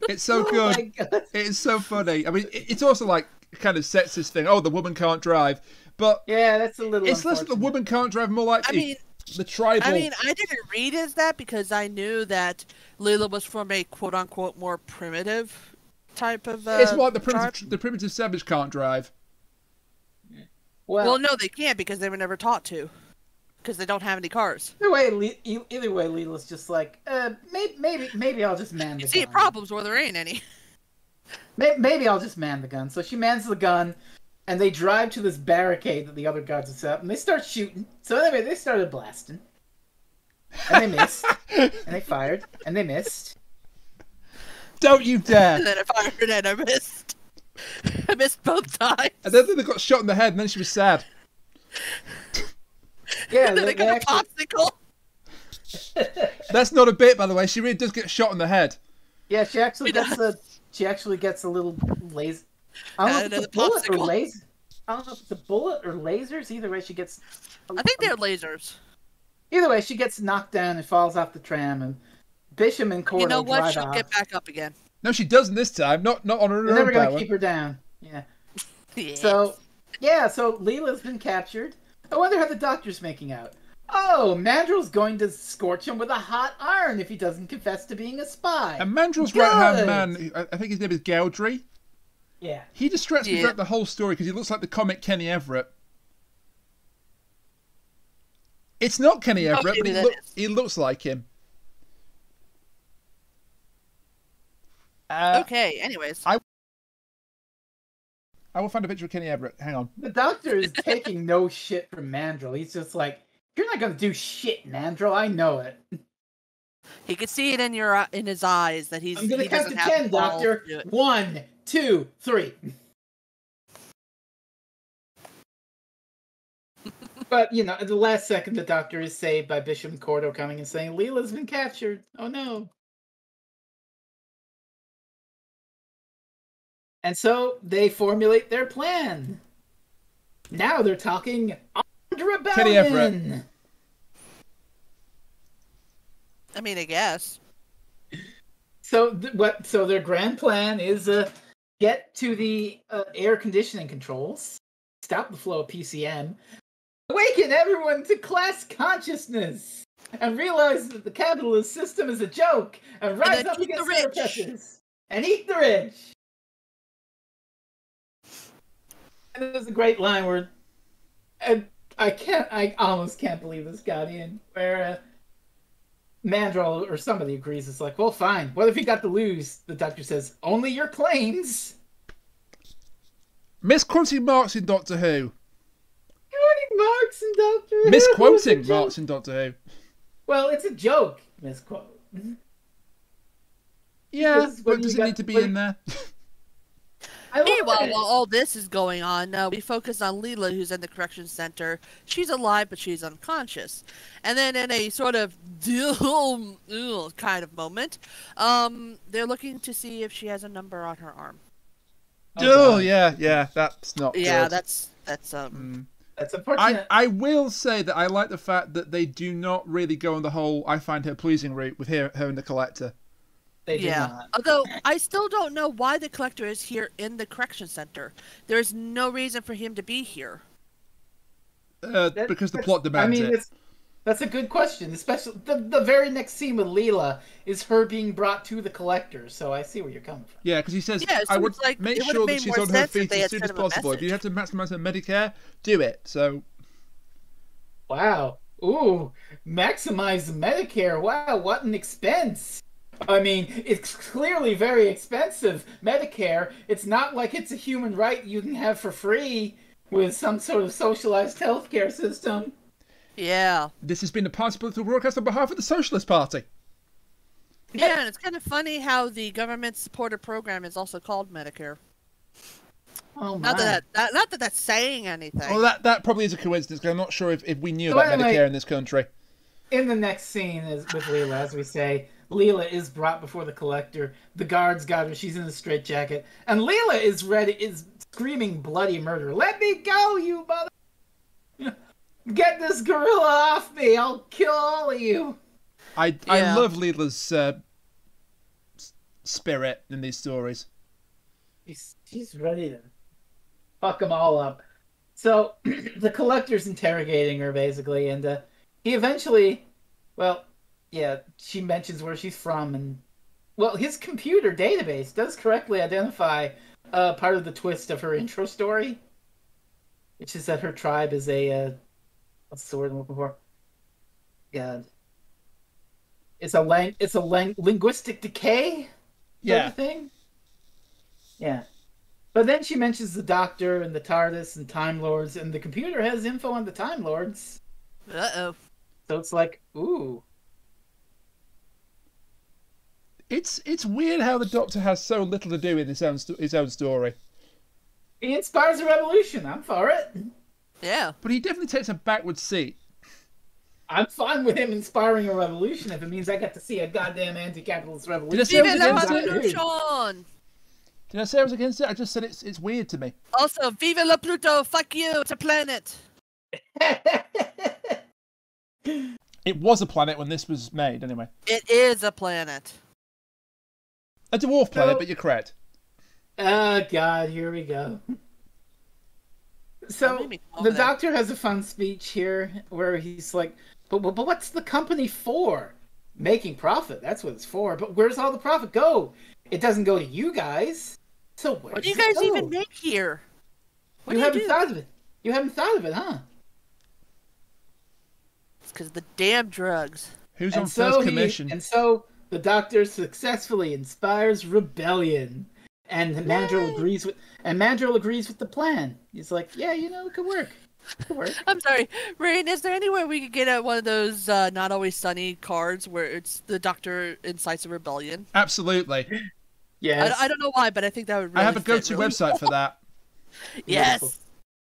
It's so good. My God. It's so funny. I mean, it's also like kind of sexist thing. Oh, the woman can't drive. But yeah, that's a little it's less that the woman can't drive, more like the tribal... I mean, I didn't read as that because I knew that Leela was from a quote-unquote more primitive type of It's more like the primitive savage can't drive. Well, no, they can't because they were never taught to. Because they don't have any cars. Either way, Leela's just like, maybe I'll just man the gun. See, problems where there ain't any. Maybe I'll just man the gun. So she mans the gun, and they drive to this barricade that the other guards have set up, and they start shooting. So anyway, they started blasting. And they missed. And they fired, and they missed. Don't you dare! And then I fired and I missed. I missed both times. And then they got shot in the head, and then she was sad. Yeah, they got a popsicle. That's not a bit, by the way. She really does get shot in the head. Yeah, she actually gets a little laser. I don't know if it's a bullet or laser. I don't know if it's a bullet or lasers. Either way, she gets. I think they're lasers. Either way, she gets knocked down and falls off the tram, and Bishop and Cordo You know what? drive She'll off. get back up again. No, she doesn't this time. Not on her own They're never power. gonna keep her down. Yeah. Yeah. So Leela's been captured. I wonder how the doctor's making out. Oh, Mandrel's going to scorch him with a hot iron if he doesn't confess to being a spy. And Mandrel's right-hand man, I think his name is Gaudry. Yeah. He distracts me throughout the whole story because he looks like the comic Kenny Everett. It's not Kenny Everett, but he looks like him. Okay, anyways. I will find a picture of Kenny Everett. Hang on. The doctor is taking no shit from Mandrel. He's just like, you're not gonna do shit, Mandrel. I know it. He could see it in his eyes that he's. I'm gonna count to 10, Doctor. 1, 2, 3. But at the last second, the doctor is saved by Bishop and Cordo coming and saying, Leela's been captured. Oh no. And so they formulate their plan. Now they're talking armed rebellion. Kenny Everett. I mean, I guess. So So their grand plan is get to the air conditioning controls, stop the flow of PCM, awaken everyone to class consciousness, and realize that the capitalist system is a joke, and rise up against their oppressors, and eat the rich. And there's a great line where, and I almost can't believe this got in, where Mandrel or somebody agrees. It's like, well, fine. What if he got to lose? The doctor says, only your claims. Misquoting marks in Doctor Who. Marks in Doctor Who. Misquoting marks in Doctor Who. Well, it's a joke, misquote. Yeah, but does it need to be in there? Meanwhile, while all this is going on, we focus on Leela, who's in the correction center. She's alive, but she's unconscious. And then in a sort of kind of moment, they're looking to see if she has a number on her arm. Oh, yeah, that's not Yeah, good. that's That's unfortunate. I will say that I like the fact that they do not really go on the whole I find her pleasing route with her and the collector. They do yeah. not. Although I still don't know why the collector is here in the correction center. There's no reason for him to be here. Because the plot demands it. That's a good question. Especially the very next scene with Leela is her being brought to the collector. So I see where you're coming from. Yeah, because he says, Yeah, so I would it's like, make it would've sure that made she's more on her sense if feet they as had soon sent as him a possible. If you have message. to maximize her Medicare, do it. So, Wow. Ooh, maximize Medicare. Wow, what an expense. I mean, it's clearly very expensive. Medicare, it's not like it's a human right you can have for free with some sort of socialized healthcare system. Yeah. This has been a party political broadcast on behalf of the Socialist Party. Yeah, and it's kind of funny how the government-supported program is also called Medicare. Oh my. Not that that's saying anything. Well, that probably is a coincidence, because I'm not sure if we knew about Medicare in this country. In the next scene is with Leela, as we say, Leela is brought before the collector. The guards got her. She's in a straitjacket. And Leela is screaming bloody murder. Let me go, you mother... Get this gorilla off me. I'll kill all of you. I love Leela's spirit in these stories. She's ready to fuck them all up. So the collector's interrogating her, basically, and he eventually, she mentions where she's from, and, his computer database does correctly identify part of the twist of her intro story, which is that her tribe is a, what's the word I'm looking for? God. It's a linguistic decay sort of thing. Yeah. But then she mentions the Doctor and the TARDIS and Time Lords, and the computer has info on the Time Lords. Uh-oh. So it's like, ooh. It's weird how the Doctor has so little to do with his own story. He inspires a revolution. I'm for it. Yeah. But he definitely takes a backward seat. I'm fine with him inspiring a revolution if it means I get to see a goddamn anti-capitalist revolution. Did I say I was against Viva it? la revolution! Did I say I was against it? I just said it's weird to me. Also, Viva la Pluto! Fuck you! It's a planet! It was a planet when this was made, anyway. It is a planet. A dwarf planet, but you're correct. Oh, God, here we go. So, the Doctor has a fun speech here where he's like, but what's the company for? Making profit, that's what it's for. But where's all the profit go? It doesn't go to you guys. So where what do you guys even make here? You haven't thought of it. You haven't thought of it, huh? It's because of the damn drugs. Who's on first commission? And so the Doctor successfully inspires rebellion. And Mandrill agrees with the plan. He's like, yeah, it could work. It could work. I'm sorry, Rain. Is there anywhere we could get at one of those Not Always Sunny cards where it's the Doctor incites a rebellion? Absolutely. Yes. I don't know why, but I think that would. Really I have a go-to website for that. Yes.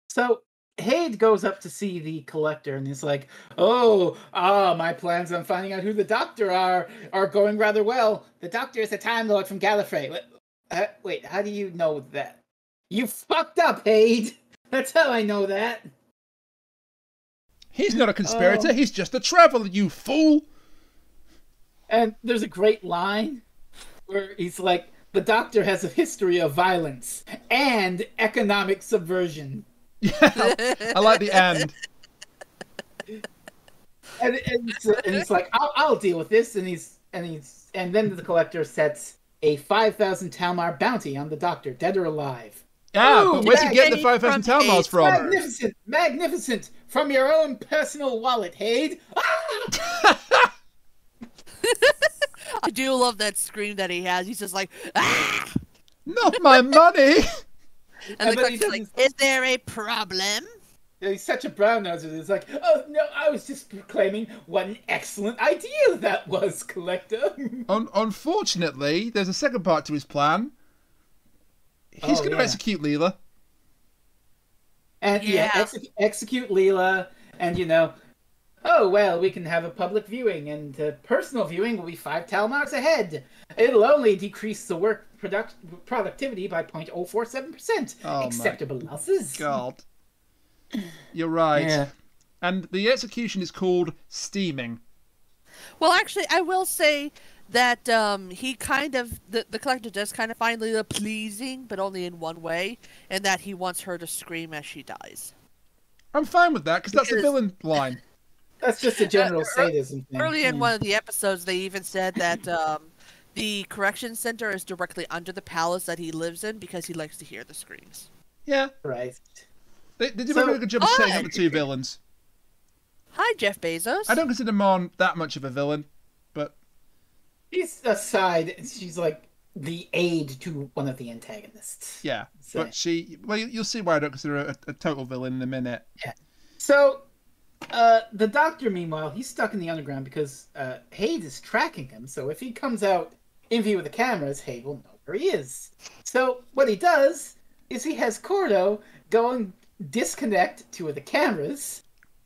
So Haid goes up to see the collector, and he's like, my plans on finding out who the Doctor are going rather well. The Doctor is a Time Lord from Gallifrey. Wait, how do you know that? You fucked up, Haid. That's how I know that. He's not a conspirator. He's just a traveler, you fool. And there's a great line where he's like, the Doctor has a history of violence and economic subversion. Yeah, I like the and. And he's like, I'll deal with this. And then the collector sets a 5,000 Talmar bounty on the Doctor, dead or alive. But where'd you get the 5,000 Talmars from? Magnificent! From your own personal wallet, Haid. I do love that scream that he has. He's just like, ah! Not my money! And the collector's like, is there a problem? Yeah, he's such a brown noser. He's like, oh no, I was just proclaiming what an excellent idea that was, collector. Unfortunately, there's a second part to his plan. He's going to execute Leela. And execute Leela, and we can have a public viewing, and personal viewing will be 5 Talmars ahead. It'll only decrease the work productivity by 0.047%. Acceptable losses. God. You're right. Yeah. And the execution is called steaming. Well, actually, I will say that he kind of, the collector does kind of find Leela pleasing, but only in one way, and that he wants her to scream as she dies. I'm fine with that, because that's the villain line. That's just a general sadism thing. Early in one of the episodes, they even said that the correction center is directly under the palace that he lives in because he likes to hear the screams. Yeah. Right. They do a really good job of setting up the two villains. Hi, Jeff Bezos. I don't consider Mon that much of a villain, but She's aside. She's like the aide to one of the antagonists. Yeah, So, but well, you'll see why I don't consider her a total villain in a minute. yeah. So, the Doctor, meanwhile, he's stuck in the underground because Haid is tracking him. So if he comes out in view of the cameras, Haid will know where he is. So what he does is he has Cordo go and disconnect two of the cameras.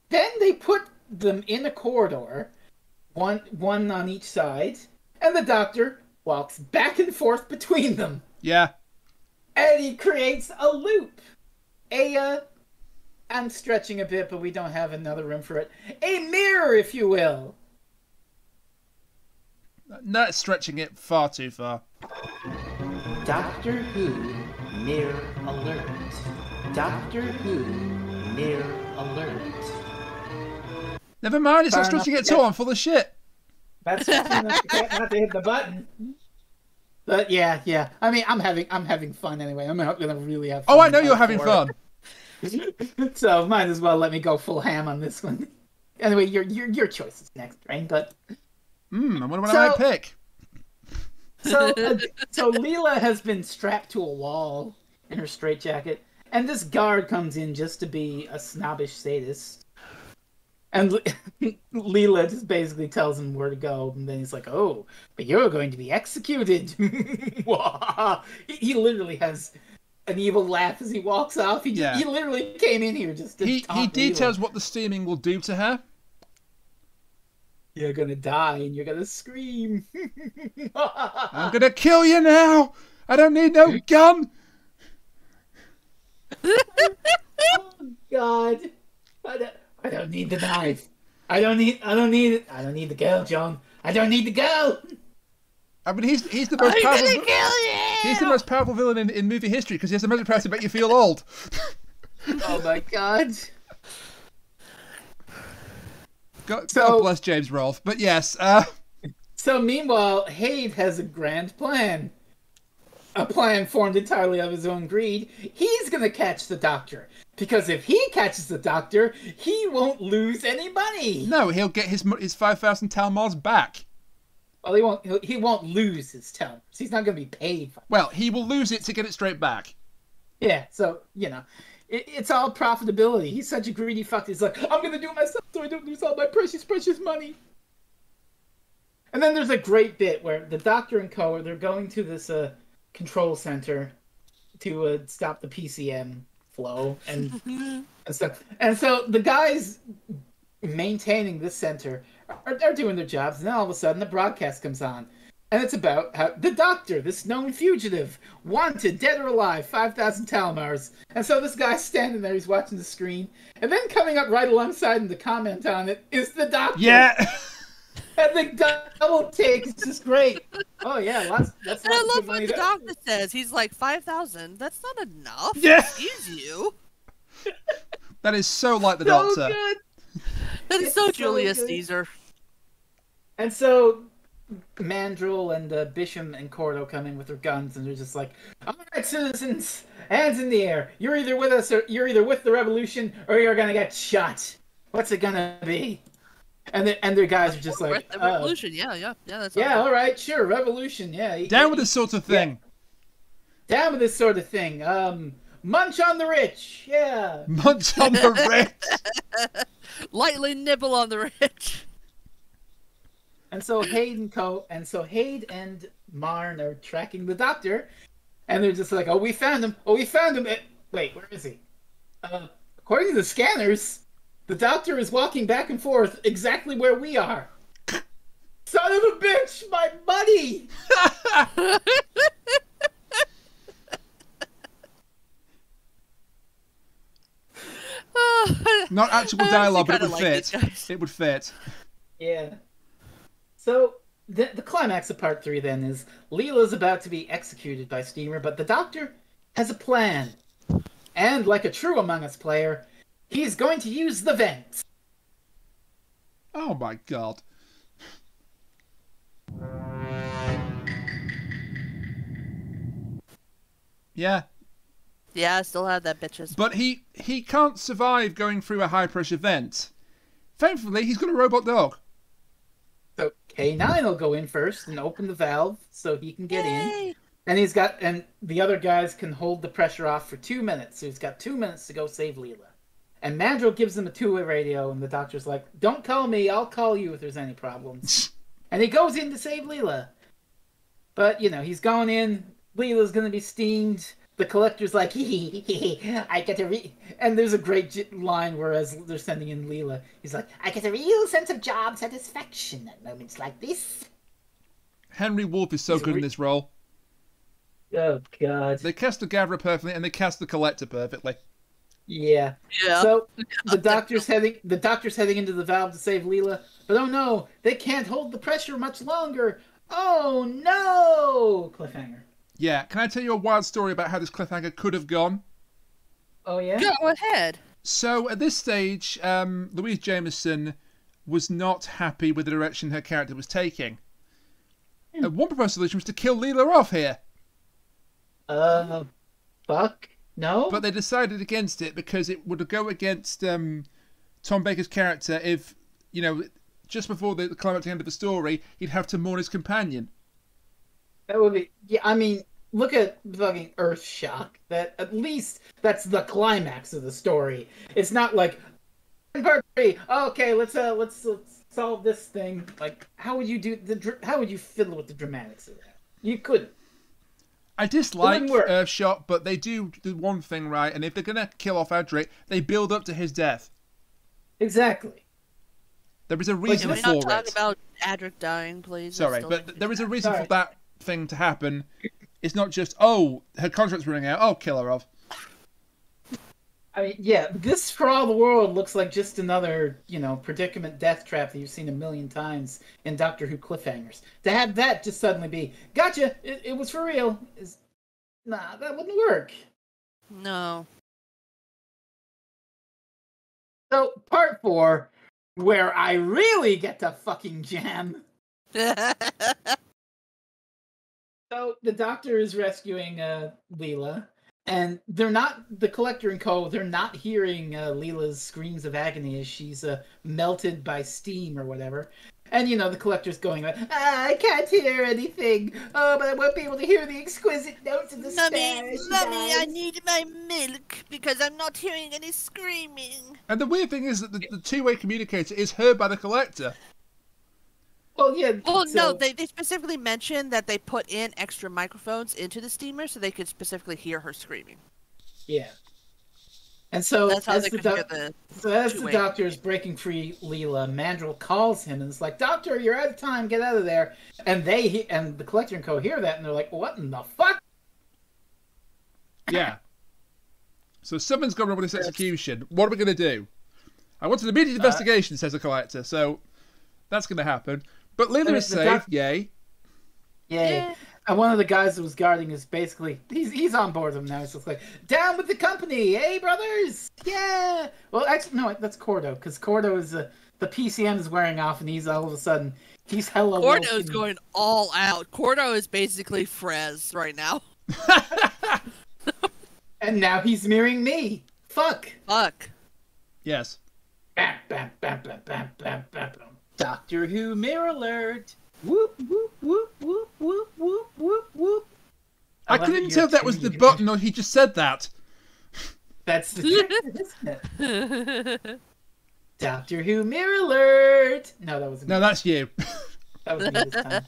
Then they put them in a corridor, one on each side, and the Doctor walks back and forth between them. Yeah. And he creates a loop. I'm stretching a bit, but we don't have another room for it. A mirror, if you will. Not stretching it far too far. Doctor Who Mirror Alert. Doctor Who Mirror Alert. Never mind, it's not Fair stretching enough. it at all. I'm full of shit. That's enough not to hit the button. But yeah. I mean, I'm having fun anyway. I'm not gonna really have fun. Oh, I know you're having fun. So might as well let me go full ham on this one. Anyway, your choice is next, right? But I wonder what I might pick. so Leela has been strapped to a wall in her straitjacket, and this guard comes in just to be a snobbish sadist. And Leela just basically tells him where to go, and then he's like, "Oh, but you're going to be executed." He literally has an evil laugh as he walks off. He literally came in here just to He taunt details Leela. what the steaming will do to her. You're gonna die and you're gonna scream. I'm gonna kill you now. I don't need no gun. Oh God! I don't need the knife. I don't need it. I don't need the girl, John. I don't need the girl. I mean, he's the most powerful. Kill you! He's the most powerful villain in movie history because he has the magic power to make you feel old. Oh my God! God So- bless James Rolfe. But yes, So meanwhile, Haid has a grand plan. A plan formed entirely of his own greed. He's gonna catch the Doctor. Because if he catches the Doctor, he won't lose any money. no, he'll get his 5,000 Talmars back. Well, he won't lose his talent. He's not gonna be paid for it. Well, he will lose it to get it straight back. Yeah, so, it's all profitability. He's such a greedy fuck. He's like, I'm gonna do it myself so I don't lose all my precious, precious money. And then there's a great bit where the Doctor and co, they're going to this control center to stop the PCM flow and stuff. And so the guys maintaining this center are doing their jobs, and then all of a sudden the broadcast comes on. And it's about how the Doctor, this known fugitive, wanted, dead or alive, 5,000 Talmars. And so this guy's standing there, he's watching the screen, and then coming up right alongside him to comment on it is the Doctor. Yeah. And the double take is just great. Oh yeah, that's And I lots love of what money the to- Doctor says. He's like, 5,000? That's not enough. Yeah. Excuse you. That is so like the So Doctor. good. That is It's so so Julius good. Caesar. And so Mandrill and Bisham and Cordo come in with their guns, and they're just like, "All right, citizens, hands in the air. You're either with us, or you're either with the revolution, or you're gonna get shot. What's it gonna be?" And their guys are just like, The revolution, yeah, that's "Yeah, all right, sure, revolution, yeah." Down with this sort of thing. Down with this sort of thing. Munch on the rich, yeah. Munch on the rich. Lightly nibble on the rich. And so Haid and Marn are tracking the Doctor, and they're just like, "Oh, we found him! Oh, we found him!" Wait, where is he? According to the scanners, the Doctor is walking back and forth exactly where we are. Son of a bitch, my buddy! Not actual I dialogue, but it kinda would like fit. these guys. It would fit. Yeah. So the climax of part 3 then is Leela's about to be executed by Steamer, but the Doctor has a plan. And like a true Among Us player, he's going to use the vents. Oh my God. Yeah. Yeah, I still have that, bitches. But he can't survive going through a high pressure vent. Thankfully, he's got a robot dog. So K9 will go in first and open the valve so he can get Yay! in. And the other guys can hold the pressure off for 2 minutes. So he's got 2 minutes to go save Leela. And Mandrill gives him a two-way radio, and the doctor's like, "Don't call me, I'll call you if there's any problems." And he goes in to save Leela. But, he's going in, Leela's gonna be steamed. The collector's like, I get a and there's a great line where as they're sending in Leela, he's like, "I get a real sense of job satisfaction at moments like this." Henry Wolf is so good in this role. Oh, God. They cast the Gatherer perfectly, and they cast the Collector perfectly. Yeah. Yeah. So the doctor's heading into the valve to save Leela, but oh no, they can't hold the pressure much longer. Oh no! Cliffhanger. Yeah, can I tell you a wild story about how this cliffhanger could have gone? Oh yeah? Go ahead. So at this stage, Louise Jameson was not happy with the direction her character was taking. One proposed solution was to kill Leela off here. Fuck? No? But they decided against it because it would go against Tom Baker's character if, just before the climax end of the story, he'd have to mourn his companion. That would be... Yeah, I mean, look at fucking Earthshock. That, at least, that's the climax of the story. It's not like, part 3, okay, let's solve this thing. Like, how would you fiddle with the dramatics of that? You couldn't. I dislike Earthshock, but they do one thing right, and if they're going to kill off Adric, they build up to his death. Exactly. There is a reason for it. Can we not talk about Adric dying, please? Sorry, but there is a reason for that thing to happen. It's not just, her contract's running out, kill her off. I mean, yeah, this for all the world looks like just another, predicament death trap that you've seen a million times in Doctor Who cliffhangers. To have that just suddenly be, gotcha, it was for real, nah, that wouldn't work. No. So, part 4, where I really get to fucking jam. So, the Doctor is rescuing Leela. And they're not, the Collector and co, they're not hearing Leela's screams of agony as she's melted by steam or whatever. And, the Collector's going like, I can't hear anything. Oh, but I won't be able to hear the exquisite notes of the Mummy, I need my milk because I'm not hearing any screaming. And the weird thing is that the two-way communicator is heard by the Collector. Well, yeah. Well, no, they specifically mentioned that they put in extra microphones into the steamer so they could specifically hear her screaming. Yeah. And so, that's how as they the, could hear the Doctor is breaking free Leela, Mandrill calls him and is like, "Doctor, you're out of time, get out of there." And the Collector and co hear that and they're like, "What in the fuck?" Yeah. So someone's gone wrong with this execution. What are we going to do? I want an immediate investigation, says the Collector. So that's going to happen. But Leela is saved. Yay. Yay. And one of the guys that was guarding is basically, he's on board with him now. He's just like, "Down with the company, hey brothers, yeah." Well, actually, no, that's Cordo, because Cordo is the PCM is wearing off, and he's all of a sudden he's hella. Cordo's going all out. Cordo is basically Frez right now. And now he's mirroring me. Fuck. Yes. Bam, bam, bam, bam, bam, bam, bam. Doctor Who mirror alert. Whoop, whoop, whoop, whoop, whoop, whoop, whoop, whoop. I couldn't tell if that was the button or he just said that. That's the trick, isn't it? Doctor Who mirror alert. No, that wasn't. No, that's you. That was me this time.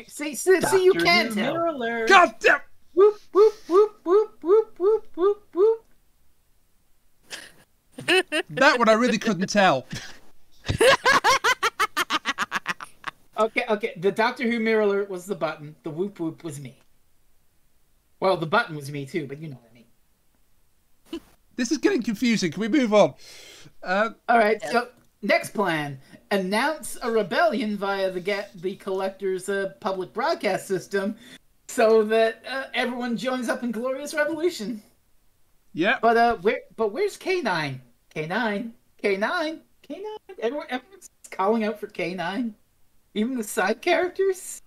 See, you can't tell. Mirror alert. God damn. Whoop, whoop, whoop, whoop, whoop, whoop, whoop, whoop. That one I really couldn't tell. Okay. The Doctor Who mirror alert was the button. The whoop whoop was me. Well, the button was me too, but you know what I mean. This is getting confusing. Can we move on? All right. Yeah. So next plan: announce a rebellion via the Collector's public broadcast system, so that everyone joins up in glorious revolution. Yeah. But where's K9? K9. Everyone's calling out for K9. Even the side characters?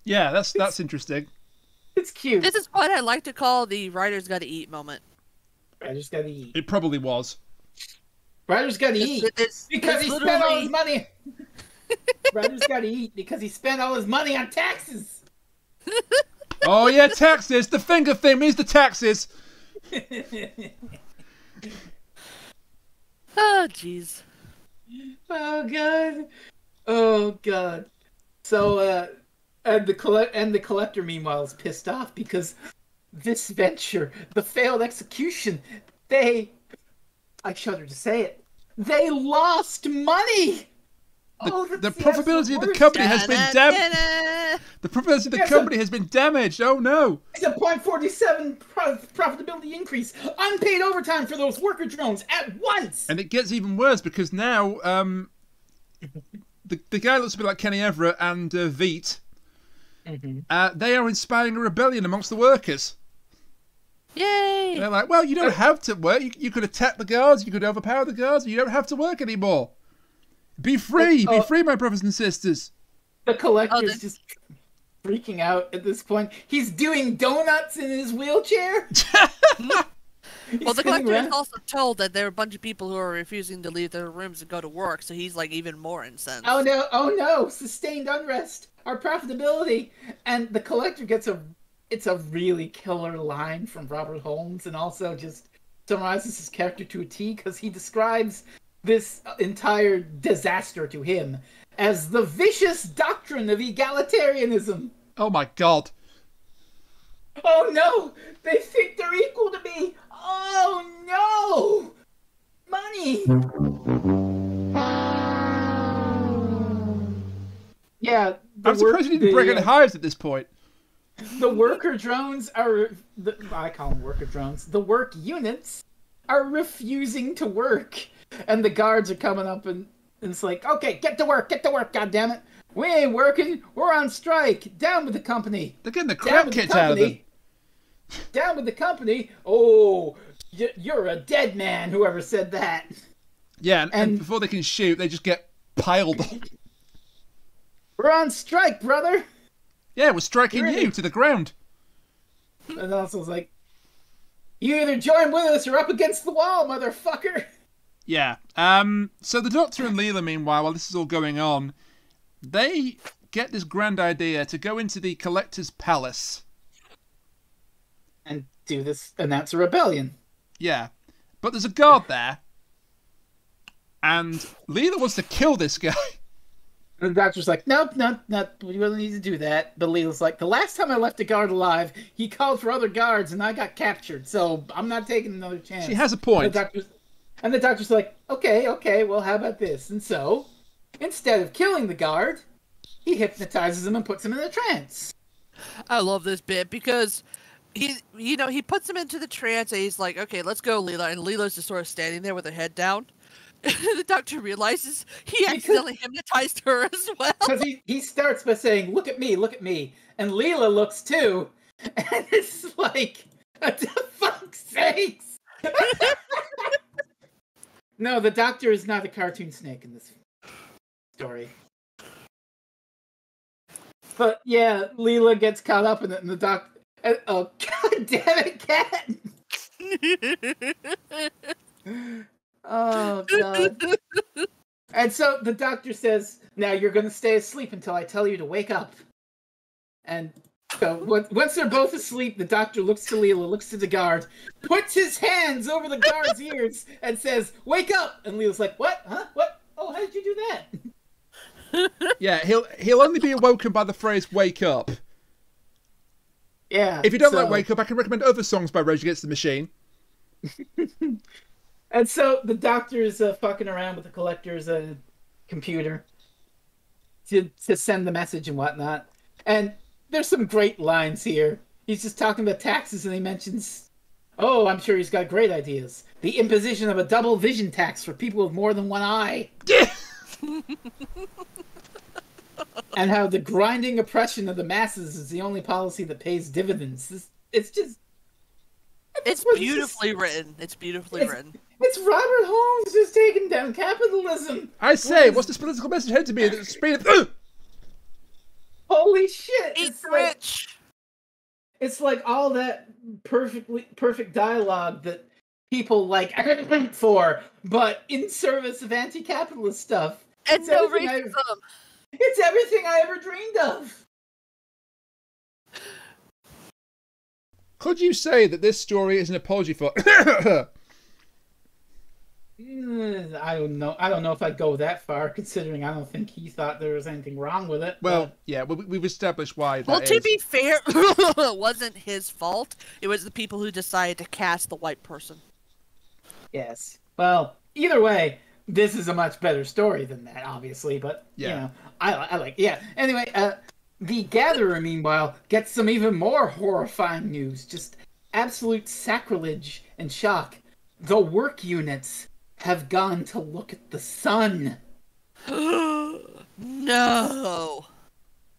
Yeah, that's interesting. It's cute. This is what I like to call the writer's gotta eat moment. Writer's gotta eat. It probably was. Writer's gotta eat. Because he spent all his money. Ryder's got to eat because he spent all his money on taxes. Oh yeah, taxes. The finger thing means the taxes. Oh, jeez. Oh god. Oh god. So and the collector meanwhile is pissed off because this venture, the failed execution, I shudder to say it, they lost money. The profitability of the company has been damaged. The profitability of the company has been damaged. Oh no! It's a 0.47 profitability increase. Unpaid overtime for those worker drones at once. And it gets even worse because now the guy looks a bit like Kenny Everett and Veet. They are inspiring a rebellion amongst the workers. Yay! And they're like, well, you don't have to work. You could attack the guards. You could overpower the guards. You don't have to work anymore. Be free! Be free, my brothers and sisters! The collector's just freaking out at this point. He's doing donuts in his wheelchair! Well, the collector is also told that there are a bunch of people who are refusing to leave their rooms and go to work, so he's like even more incensed. Oh no! Sustained unrest! Our profitability! And the collector gets it's a really killer line from Robert Holmes, and also just summarizes his character to a T, because he describes this entire disaster to him as the vicious doctrine of egalitarianism. Oh my god. Oh no! They think they're equal to me! Oh no! Money! Yeah, I'm surprised you didn't break any hives at this point. The worker drones are... I call them worker drones. The work units are refusing to work. And the guards are coming up and it's like, okay, get to work, goddammit. We ain't working, we're on strike. Down with the company. They're getting the crap kicked out of them. Down with the company. Oh, you're a dead man, whoever said that. Yeah, and before they can shoot, they just get piled up. We're on strike, brother. Yeah, we're striking you to the ground. And also it's like, you either join with us or up against the wall, motherfucker. Yeah. So the Doctor and Leela, meanwhile, while this is all going on, they get this grand idea to go into the Collector's Palace. And do this, announce a rebellion. Yeah. But there's a guard there. And Leela wants to kill this guy. And the Doctor's like, nope, we don't need to do that. But Leela's like, the last time I left a guard alive, he called for other guards and I got captured. So I'm not taking another chance. She has a point. And the Doctor's like, okay, well, how about this? And so, instead of killing the guard, he hypnotizes him and puts him in a trance. I love this bit because he puts him into the trance and he's like, okay, let's go, Leela. And Leela's just sort of standing there with her head down. The Doctor realizes he accidentally hypnotized her as well. Because he starts by saying, look at me. And Leela looks too. And it's like, what the fuck's sakes? No, the Doctor is not a cartoon snake in this story. But yeah, Leela gets caught up in it, and the Doctor... Oh, god damn it, cat! Oh, God. And so the Doctor says, now you're going to stay asleep until I tell you to wake up. And so once they're both asleep, the Doctor looks to Leela, looks to the guard, puts his hands over the guard's ears, and says, wake up! And Leela's like, what? Huh? What? Oh, how did you do that? Yeah, he'll only be awoken by the phrase, wake up. Yeah. If you don't like Wake Up, I can recommend other songs by Rage Against the Machine. And so the Doctor is fucking around with the Collector's computer to send the message and whatnot. And there's some great lines here. He's just talking about taxes and he mentions, oh, I'm sure he's got great ideas. The imposition of a double vision tax for people with more than one eye. And how the grinding oppression of the masses is the only policy that pays dividends. It's just... It's beautifully written. It's beautifully written. It's Robert Holmes just taking down capitalism. I say, what's this political message head to me? Holy shit! It's rich. It's like all that perfect dialogue that people like for, but in service of anti-capitalist stuff. And no racism. It's everything I ever dreamed of. Could you say that this story is an apology for... I don't know. I don't know if I'd go that far, considering I don't think he thought there was anything wrong with it. Well, but... yeah, we've established why that Well, to be fair, it wasn't his fault. It was the people who decided to cast the white person. Yes. Well, either way, this is a much better story than that, obviously. But, you know, I like... Yeah. Anyway, the Gatherer, meanwhile, gets some even more horrifying news. Just absolute sacrilege and shock. The work units have gone to look at the sun. No.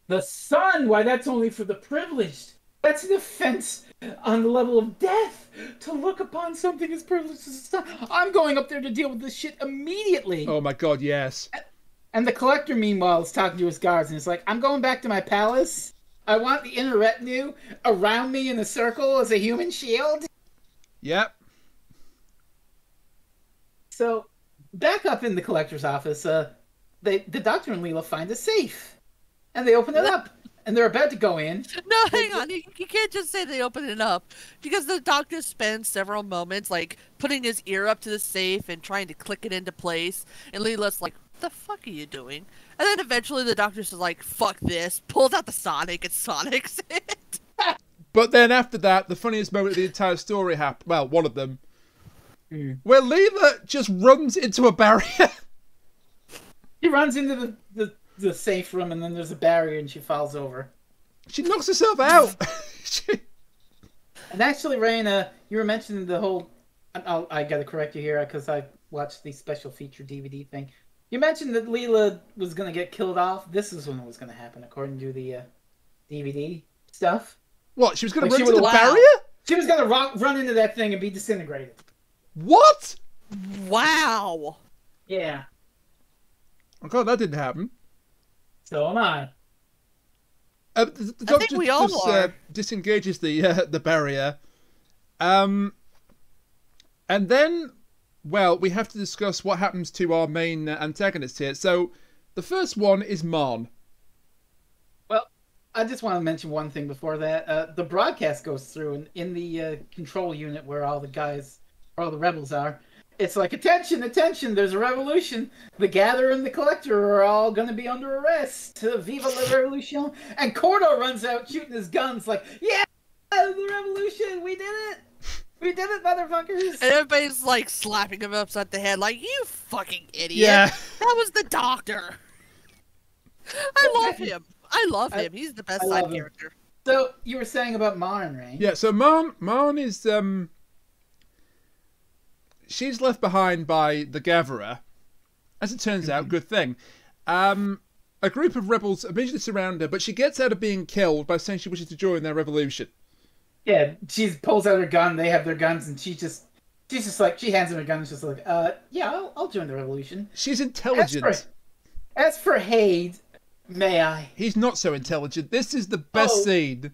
The sun? Why, that's only for the privileged. That's an offense on the level of death to look upon something as privileged as the sun. I'm going up there to deal with this shit immediately. Oh my god, yes. And the Collector, meanwhile, is talking to his guards, and he's like, I'm going back to my palace. I want the inner retinue around me in a circle as a human shield. Yep. So, back up in the Collector's office, the Doctor and Leela find a safe. And they open it up. And they're about to go in. No, hang on. You can't just say they open it up. Because the Doctor spends several moments, like, putting his ear up to the safe and trying to click it into place. And Leela's like, what the fuck are you doing? And then eventually the Doctor's just like, fuck this. Pulls out the Sonic and Sonic's it. But then after that, the funniest moment of the entire story happened. Well, one of them. Where Leela just runs into a barrier. She runs into the safe room, and then there's a barrier, and she falls over. She knocks herself out. And actually, Raina, you were mentioning the whole... I gotta correct you here, because I watched the special feature DVD thing. You mentioned that Leela was gonna get killed off. This is when it was gonna happen, according to the DVD stuff. What? She was gonna Like, run into the barrier? She was gonna run into that thing and be disintegrated. What? Wow. Yeah. Oh god, that didn't happen. So am I. The I Doctor think we all just are. disengages the barrier. And then, well, we have to discuss what happens to our main antagonist here. So, the first one is Mon. Well, I just want to mention one thing before that. The broadcast goes through, and in the control unit where all the rebels are, it's like, attention, attention, there's a revolution. The Gatherer and the Collector are all going to be under arrest. Viva la Revolution. And Cordo runs out shooting his guns like, yeah, the revolution, we did it. We did it, motherfuckers. And everybody's like slapping him upside the head like, you fucking idiot. Yeah. That was the Doctor. I love him. I love him. He's the best side character. So, you were saying about Marn, right? Yeah, so Marn is, she's left behind by the Gatherer. As it turns out, good thing. A group of rebels immediately surround her, but she gets out of being killed by saying she wishes to join their revolution. Yeah, she pulls out her gun, they have their guns, and she's just like, she hands him her gun and she's just like, yeah, I'll join the revolution. She's intelligent. As for Haid, may I? He's not so intelligent. This is the best scene,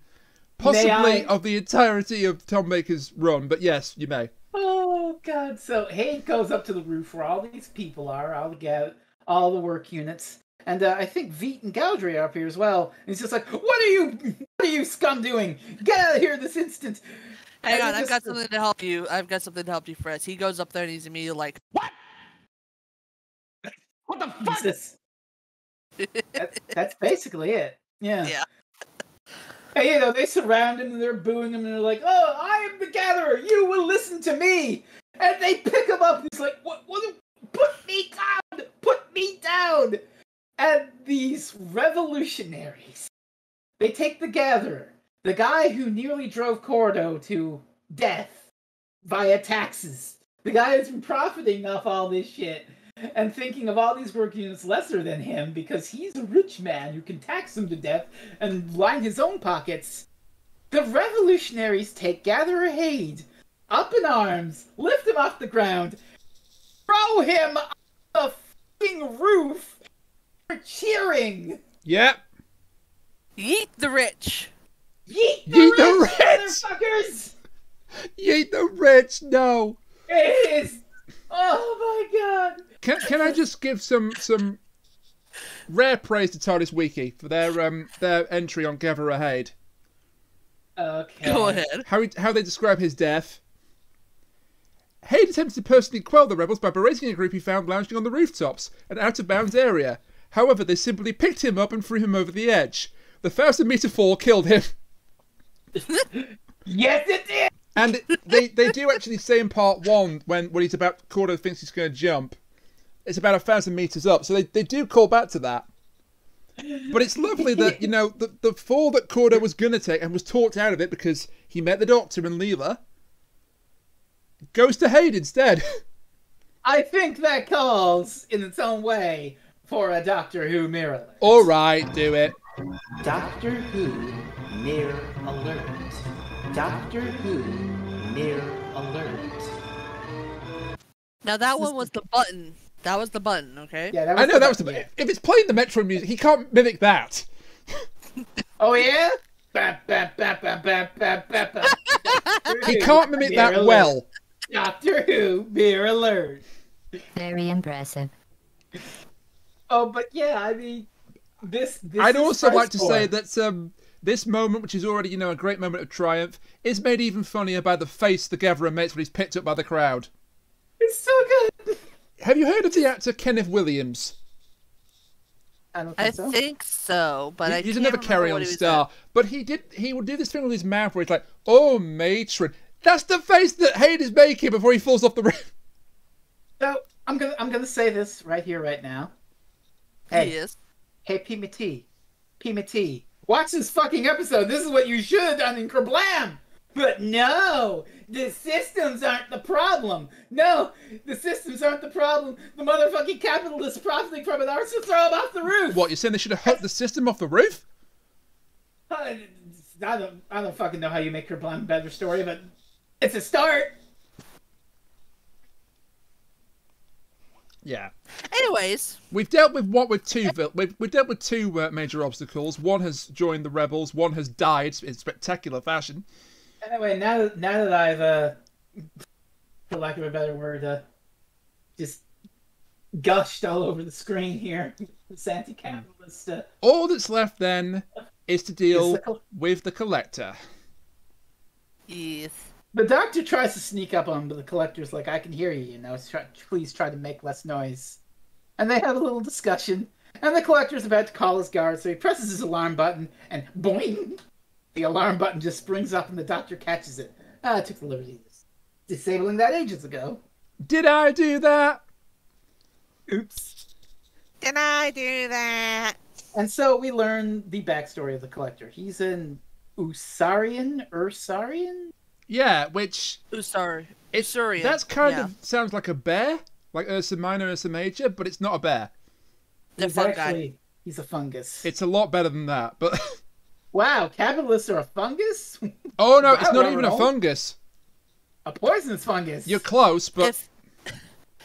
possibly of the entirety of Tom Baker's run, but yes, you may. Oh, God. So Haid goes up to the roof where all these people are, all the work units. And I think Veet and Gaudry are up here as well. And he's just like, what are you scum doing? Get out of here this instant. Hang on, I've got something to help you. I've got something to help you, Frez. He goes up there and he's immediately like, what? What the fuck? That's basically it. Yeah. Yeah. And, they surround him and they're booing him and they're like, oh, I am the Gatherer. You will listen to me. And they pick him up and he's like, what? Put me down. Put me down. And these revolutionaries, they take the Gatherer, the guy who nearly drove Cordo to death via taxes, the guy who's been profiting off all this shit and thinking of all these work units lesser than him because he's a rich man who can tax them to death and line his own pockets. The revolutionaries take Gatherer Haid up in arms, lift him off the ground, throw him off the fucking roof. Cheering. Yep. Yeet the rich. Yeet the rich, motherfuckers. Yeet the rich. No. It is. Oh my god. Can I just give some Rare praise to TARDIS Wiki for their entry on Gavra Haid. Okay. Go ahead. How they describe his death. Haid attempted to personally quell the rebels by berating a group he found lounging on the rooftops, an out-of-bounds area. However, they simply picked him up and threw him over the edge. The 1,000-meter fall killed him. Yes, it did! And they do actually say in part 1, when he's about, Cordo thinks he's going to jump, it's about 1,000 meters up. So they do call back to that. But it's lovely that, you know, the fall that Cordo was going to take and was talked out of it because he met the Doctor and Leela goes to Haid instead. I think that calls, in its own way, for a Doctor Who mirror alert. All right, do it. Doctor Who mirror alert. Doctor Who mirror alert. Now that one was the button. That was the button, okay? Yeah, I know that was the. If it's playing the Metro music, he can't mimic that. Oh yeah. Bap, bap, bap, bap, bap, bap, bap, bap. He can't mimic that alert. well. Doctor Who mirror alert. Very impressive. Oh, but yeah, I mean, this I'd is also like to price say poor. that this moment, which is already, you know, a great moment of triumph, is made even funnier by the face the Gavra makes when he's picked up by the crowd. It's so good. Have you heard of the actor Kenneth Williams? I don't I think so. think so, but I He's can't another remember Carry what On he was star, but he would do this thing with his mouth where he's like, "Oh, matron." That's the face that Haid is making before he falls off the roof. So I'm gonna say this right here, right now. at. He is. Hey, P.M.T. Watch this fucking episode. This is what you should have done in Kerblam. But no, the systems aren't the problem. No, the systems aren't the problem. The motherfucking capitalists profiting from it are, so throw them off the roof. What, you're saying they should have hooked the system off the roof? I don't fucking know how you make Kerblam a better story, but it's a start. Yeah. Anyways, We've dealt with two major obstacles. One has joined the rebels. One has died in spectacular fashion. Anyway, now that I've, for lack of a better word, just gushed all over the screen here, this anti-capitalist. All that's left then is to deal with the Collector. yes. The Doctor tries to sneak up on him, but the Collector's like, "I can hear you, you know. Please try to make less noise." And they have a little discussion. And the Collector's about to call his guard, so he presses his alarm button, and boing! The alarm button just springs up, and the Doctor catches it. I took the liberty of disabling that ages ago. Did I do that? Oops. Did I do that? And so we learn the backstory of the Collector. He's an Ursarian? Yeah, which... Usurian. That's kind of sounds like a bear, like Ursa Minor, Ursa Major, but it's not a bear. He's a fungus. It's a lot better than that, but... Wow, capitalists are a fungus? Oh no, Wow, it's not even a Ronald. fungus. A poisonous fungus. You're close, but...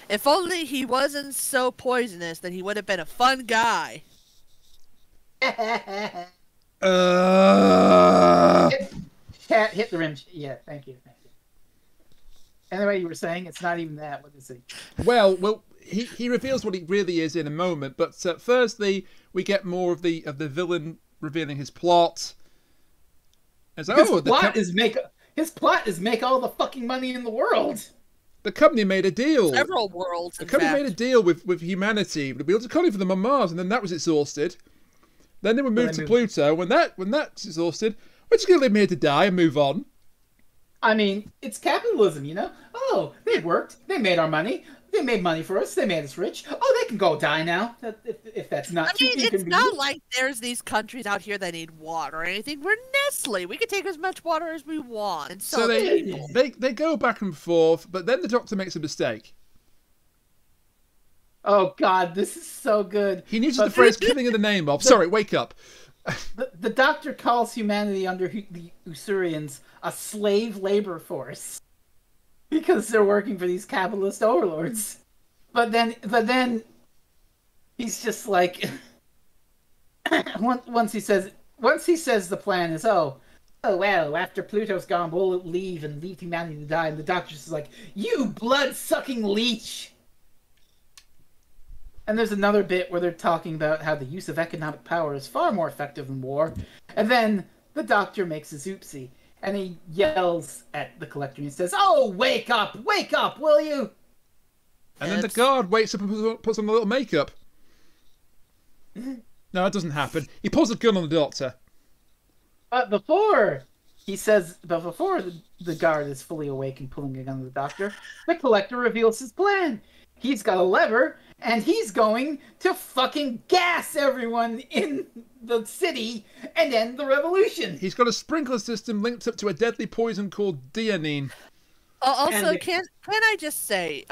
If only he wasn't so poisonous, then he would have been a fun guy. Chat, hit the rim. Yeah, thank you. Anyway, you were saying it's not even that. What is he? Well, he reveals what he really is in a moment, but firstly, we get more of the villain revealing his plot. It's like, his plot is make all the fucking money in the world. The company made a deal. Several worlds. The company made a deal with humanity to build a colony for them on Mars, and then that was exhausted. Then they were moved to Pluto. When that's exhausted, we're just gonna leave them here to die and move on. I mean, it's capitalism, you know. Oh, they worked. They made our money. They made money for us. They made us rich. Oh, they can go die now. If that's not. I mean, it's not like there's these countries out here that need water or anything. We're Nestle. We can take as much water as we want. And so they go back and forth, but then the Doctor makes a mistake. Oh God, this is so good. He uses the phrase "killing in the name of." Sorry, wake up. The Doctor calls humanity under the Usurians a slave labor force because they're working for these capitalist overlords. But then he's just like, once he says the plan is oh well, after Pluto's gone, we'll leave humanity to die. And the Doctor's just like, you blood-sucking leech. And there's another bit where they're talking about how the use of economic power is far more effective in war. And then the doctor makes his oopsie. And he yells at the collector and he says, "Oh, wake up, will you?" And then the guard wakes up and puts on a little makeup. No, that doesn't happen. He pulls a gun on the doctor. But before the guard is fully awake and pulling a gun on the doctor, the collector reveals his plan. He's got a lever, and he's going to fucking gas everyone in the city and end the revolution. He's got a sprinkler system linked up to a deadly poison called dianine. Also, can I just say,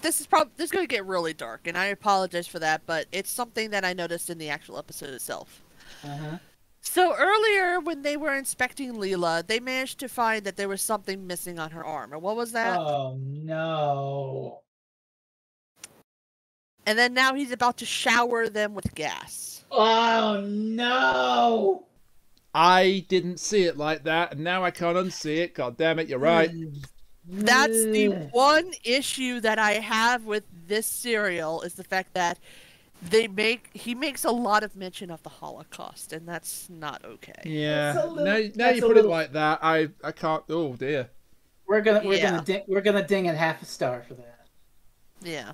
this is going to get really dark, and I apologize for that, but it's something that I noticed in the actual episode itself. Uh-huh. So earlier, when they were inspecting Leela, they managed to find that there was something missing on her arm. And what was that? Oh, no. And then now he's about to shower them with gas. Oh, no. I didn't see it like that, and now I can't unsee it. God damn it, you're right. That's the one issue that I have with this serial, is the fact that he makes a lot of mention of the Holocaust, and that's not okay. Yeah. Now you put it like that, I can't. Oh dear. We're gonna ding at half a star for that. Yeah.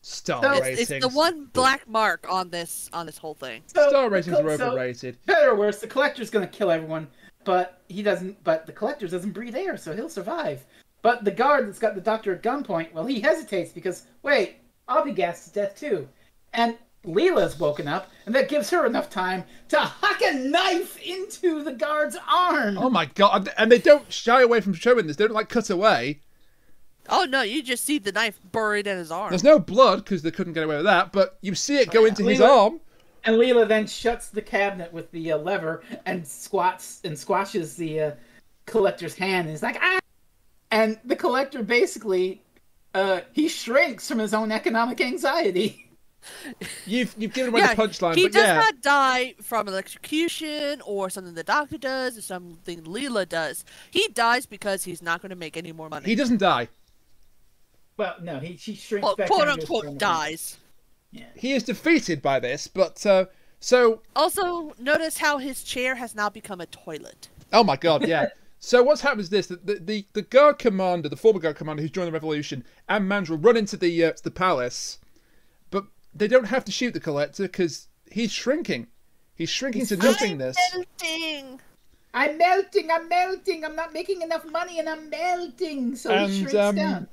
Star It's ratings. the one black mark on this whole thing. Star ratings are overrated. Better or worse, the collector's gonna kill everyone, but the collector doesn't breathe air, so he'll survive. But the guard that's got the doctor at gunpoint, well, he hesitates because, wait, I'll be gassed to death too. And Leela's woken up, and that gives her enough time to huck a knife into the guard's arm. Oh my god! And they don't shy away from showing this. They don't cut away. Oh no, you just see the knife buried in his arm. There's no blood because they couldn't get away with that, but you see it go into his arm. And Leela then shuts the cabinet with the lever and squashes the collector's hand. And he's like, ah! And the collector basically, he shrinks from his own economic anxiety. You've given away the punchline, he but does not die from electrocution or something the doctor does or something Leela does. He dies because he's not going to make any more money. He doesn't die. Well, no, she shrinks back quote down to unquote his dies. Yeah. He is defeated by this, but so also notice how his chair has now become a toilet. Oh my god, yeah. So what's happened is this: the guard commander, the former guard commander who's joined the revolution, and Mandrill run into the palace, but they don't have to shoot the collector because he's shrinking. He's shrinking to nothingness. I'm melting. I'm not making enough money, and I'm melting. So he shrinks down.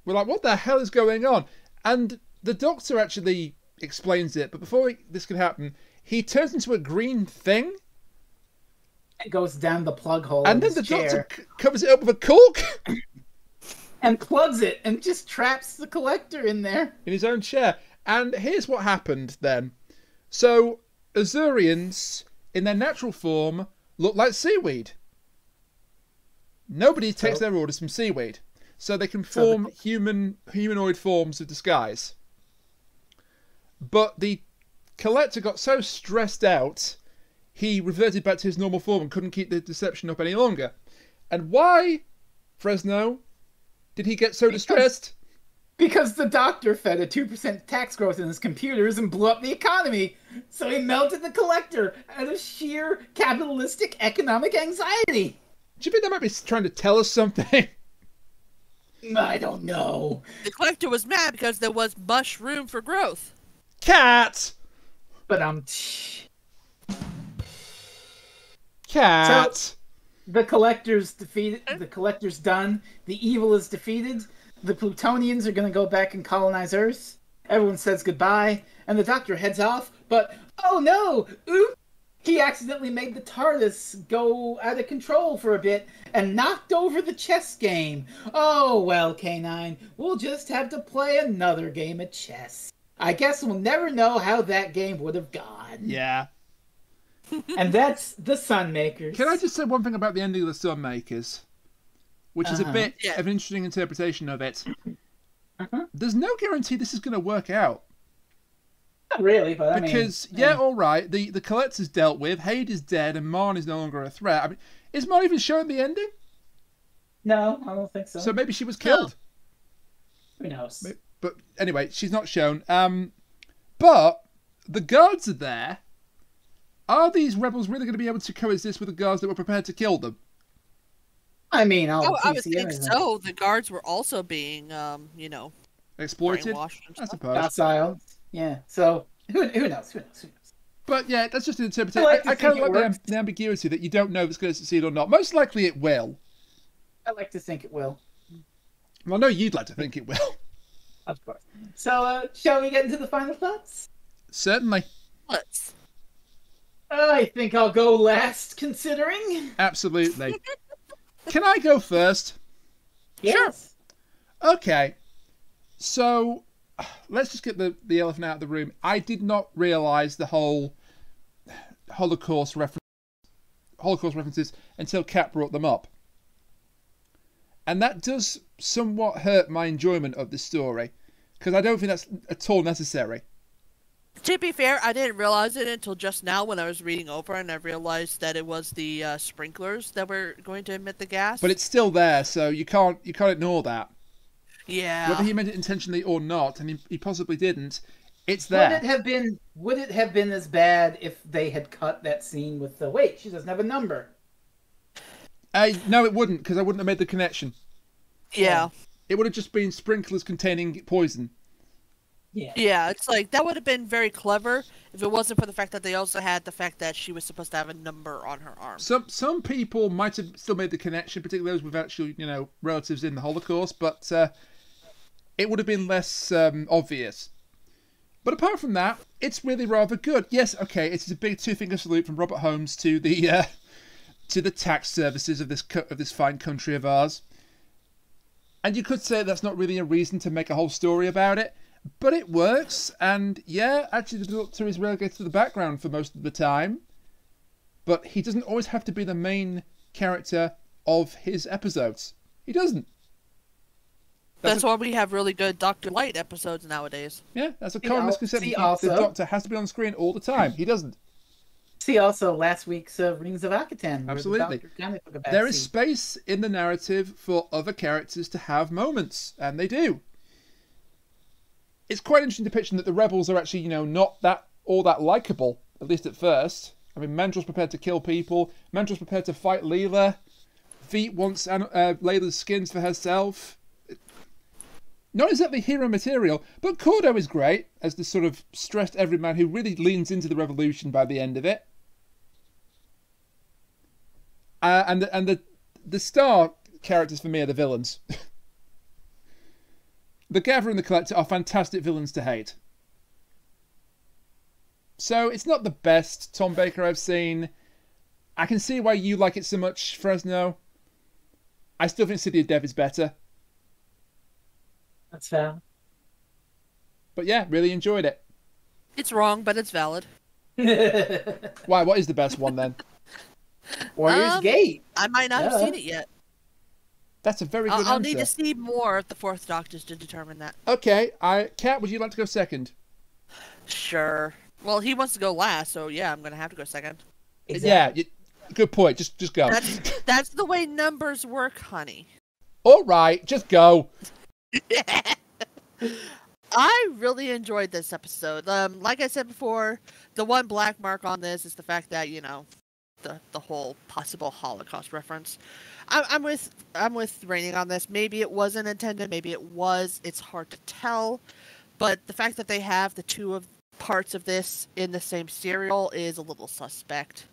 We're like, what the hell is going on? And the doctor actually explains it, but before this can happen, he turns into a green thing. It goes down the plug hole. And then the doctor covers it up with a cork. And plugs it and just traps the collector in there. In his own chair. And here's what happened then. So, Azurians, in their natural form, look like seaweed. Nobody takes their orders from seaweed. So they can form humanoid forms of disguise. But the collector got so stressed out, he reverted back to his normal form and couldn't keep the deception up any longer. And why, Frezno, did he get so distressed? Because the doctor fed a 2% tax growth in his computers and blew up the economy. So he melted the collector out of sheer capitalistic economic anxiety. Do you think that might be trying to tell us something? I don't know. The collector was mad because there was much room for growth. Cat! But Cat! So, the collector's defeated. The collector's done. The evil is defeated. The Plutonians are going to go back and colonize Earth. Everyone says goodbye, and the doctor heads off. But, oh no! Oops! He accidentally made the TARDIS go out of control for a bit and knocked over the chess game. Oh, well, K9, we'll just have to play another game of chess. I guess we'll never know how that game would have gone. Yeah. And that's the Sunmakers. Can I just say one thing about the ending of the Sunmakers? Which is a bit of an interesting interpretation of it. There's no guarantee this is going to work out. Not really, but because, all right, the collector's dealt with, Hades is dead, and Marn is no longer a threat. I mean, is Marn even showing the ending? No, I don't think so. So maybe she was killed. Who knows? But anyway, she's not shown. But the guards are there. Are these rebels really going to be able to coexist with the guards that were prepared to kill them? I mean, I would think so. The guards were also being, Exploited, I suppose. Docile. Yeah. So who knows? But yeah, that's just an interpretation. I kind of like the ambiguity that you don't know if it's going to succeed or not. Most likely it will. I like to think it will. Well, I know you'd like to think it will. Of course. So, shall we get into the final thoughts? Certainly. Let's. I think I'll go last, considering. Absolutely. Can I go first? Yes. Sure. Okay. So, let's just get the elephant out of the room. I did not realise the whole Holocaust references until Kat brought them up. And that does somewhat hurt my enjoyment of the story, because I don't think that's at all necessary. To be fair, I didn't realize it until just now when I was reading over, and I realized that it was the sprinklers that were going to emit the gas. But it's still there, so you can't ignore that. Yeah. Whether he meant it intentionally or not, and he possibly didn't, it's there. Would it have been as bad if they had cut that scene with the wait? She doesn't have a number. No, it wouldn't, because I wouldn't have made the connection. Yeah. It would have just been sprinklers containing poison. Yeah. Yeah, it's like, that would have been very clever if it wasn't for the fact that they also had the fact that she was supposed to have a number on her arm. Some people might have still made the connection, particularly those with actual, relatives in the Holocaust, but it would have been less obvious. But apart from that, it's really rather good. Yes, okay, it's a big two-finger salute from Robert Holmes to the tax services of this fine country of ours. And you could say that's not really a reason to make a whole story about it, but it works. And yeah, actually the Doctor is relegated to the background for most of the time, but he doesn't always have to be the main character of his episodes. He doesn't. That's why we have really good Dr. Light episodes nowadays. Yeah, that's a common misconception. The Doctor has to be on screen all the time. He doesn't. See also last week's Rings of Akaten. Absolutely. There is space in the narrative for other characters to have moments, and they do. It's quite an interesting depiction that the rebels are actually, not all that likable, at least at first. I mean, Mandrel's prepared to kill people. Mandrel's prepared to fight Leela. Veet wants Layla's skins for herself. Not exactly hero material, but Cordo is great as the sort of stressed everyman who really leans into the revolution by the end of it. And the star characters for me are the villains. The Gatherer and the Collector are fantastic villains to hate. So it's not the best Tom Baker I've seen. I can see why you like it so much, Frezno. I still think City of Dev is better. That's fair. But yeah, really enjoyed it. It's wrong, but it's valid. Why? What is the best one then? Warrior's Gate. I might not have seen it yet. That's a very good answer. I'll need to see more of the Fourth Doctors to determine that. Okay, Kat, would you like to go second? Sure. Well, he wants to go last, so yeah, I'm gonna have to go second. Exactly. Yeah, good point. Just go. That's the way numbers work, honey. All right, just go. I really enjoyed this episode. Like I said before, the one black mark on this is the fact that the whole possible Holocaust reference. I'm with Raining on this. Maybe it wasn't intended. Maybe it was. It's hard to tell. But the fact that they have the two of parts of this in the same serial is a little suspect.